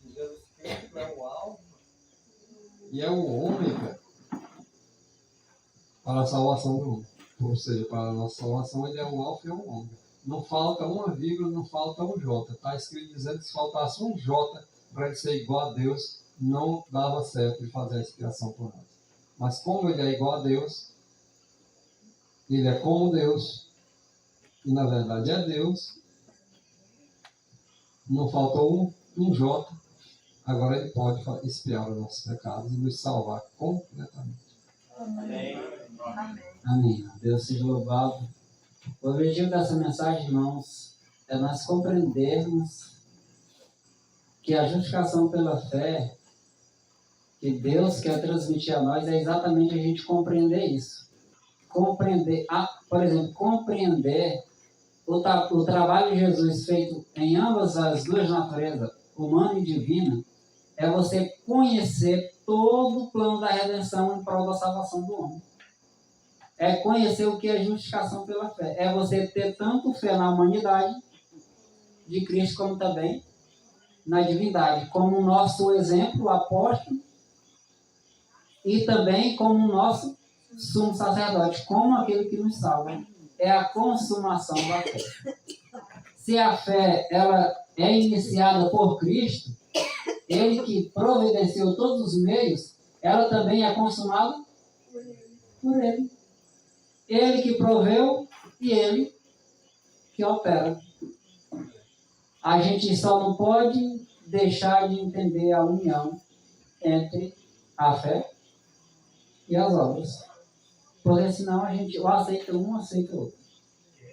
[SPEAKER 2] que Jesus Cristo é o alvo.
[SPEAKER 6] E é o ômega para a salvação do mundo. Ou seja, para a nossa salvação, ele é o alfa e o ômega. Não falta uma vírgula, não falta um J. Está escrito dizendo que se faltasse um J para ele ser igual a Deus, não dava certo de fazer a expiação por nós. Mas como ele é igual a Deus, ele é como Deus, e na verdade é Deus, não faltou um J, agora ele pode expiar os nossos pecados e nos salvar completamente.
[SPEAKER 1] Amém. Deus seja louvado. O objetivo dessa mensagem, irmãos, é nós compreendermos que a justificação pela fé que Deus quer transmitir a nós é exatamente a gente compreender isso. Compreender, por exemplo, compreender o trabalho de Jesus feito em ambas as duas naturezas, humana e divina, é você conhecer todo o plano da redenção em prol da salvação do homem. É conhecer o que é justificação pela fé. É você ter tanto fé na humanidade de Cristo, como também na divindade, como o nosso exemplo, o apóstolo, e também como o nosso sumo sacerdote, como aquele que nos salva. É a consumação da fé. Se a fé ela é iniciada por Cristo, ele que providenciou todos os meios, ela também é consumada por ele. Ele que proveu e ele que opera. A gente só não pode deixar de entender a união entre a fé e as obras. Porque senão a gente ou aceita um ou aceita o outro.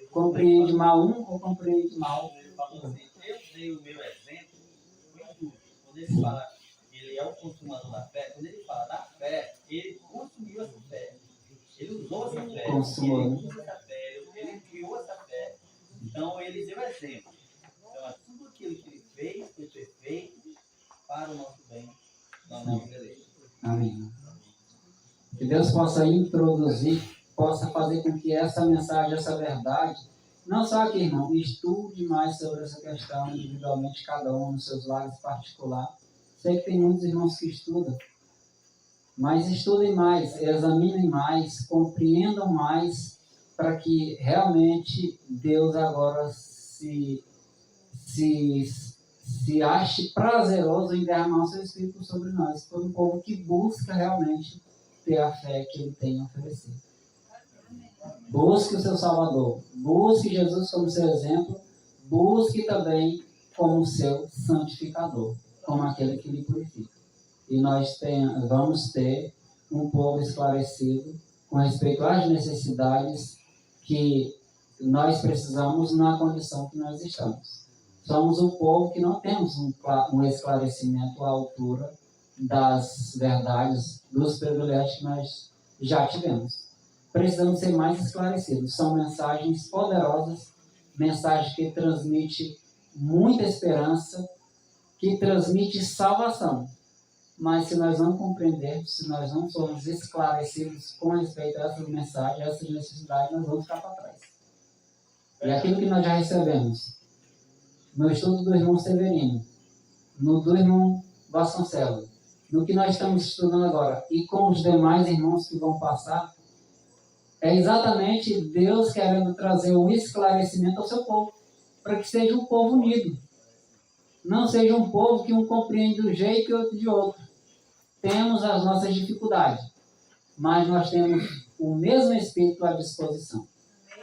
[SPEAKER 1] Compreende mal um ou compreende mal
[SPEAKER 2] Ele falou assim, eu dei o meu exemplo, foi tudo. Quando ele fala que ele é o consumador da fé, quando ele fala da fé, ele consumiu essa fé. Ele usou essa fé.
[SPEAKER 1] Consumou.
[SPEAKER 2] Ele usou essa fé, ele criou essa fé. Então ele deu exemplo. Então tudo aquilo que ele fez foi perfeito para o nosso bem, na nossa igreja.
[SPEAKER 1] Amém. Que Deus possa introduzir, possa fazer com que essa mensagem, essa verdade, não só aqui, irmão, estude mais sobre essa questão individualmente, cada um nos seus lares particular. Sei que tem muitos irmãos que estudam, mas estudem mais, examinem mais, compreendam mais, para que realmente Deus agora se ache prazeroso em derramar o seu Espírito sobre nós, por um povo que busca realmente ter a fé que ele tem a oferecer. Busque o seu Salvador, busque Jesus como seu exemplo, busque também como seu santificador, como aquele que lhe purifica. E nós vamos ter um povo esclarecido com respeito às necessidades que nós precisamos na condição que nós estamos. Somos um povo que não temos um esclarecimento à altura das verdades, dos privilégios que nós já tivemos. Precisamos ser mais esclarecidos. São mensagens poderosas, mensagens que transmitem muita esperança, que transmitem salvação. Mas se nós não compreendermos, se nós não formos esclarecidos com respeito a essas mensagens, a essas necessidades, nós vamos ficar para trás. E aquilo que nós já recebemos, no estudo do irmão Severino, no do irmão Vasconcelos, no que nós estamos estudando agora, e com os demais irmãos que vão passar, é exatamente Deus querendo trazer um esclarecimento ao seu povo, para que seja um povo unido. Não seja um povo que um compreende de um jeito e outro de outro. Temos as nossas dificuldades, mas nós temos o mesmo Espírito à disposição.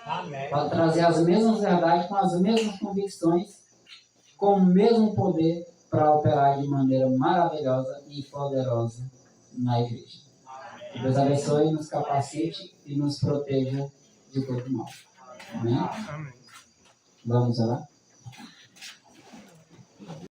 [SPEAKER 4] Amém.
[SPEAKER 1] Para trazer as mesmas verdades, com as mesmas convicções, com o mesmo poder para operar de maneira maravilhosa e poderosa na igreja. Que Deus abençoe, nos capacite e nos proteja de todo mal. Amém?
[SPEAKER 3] Amém.
[SPEAKER 1] Vamos orar?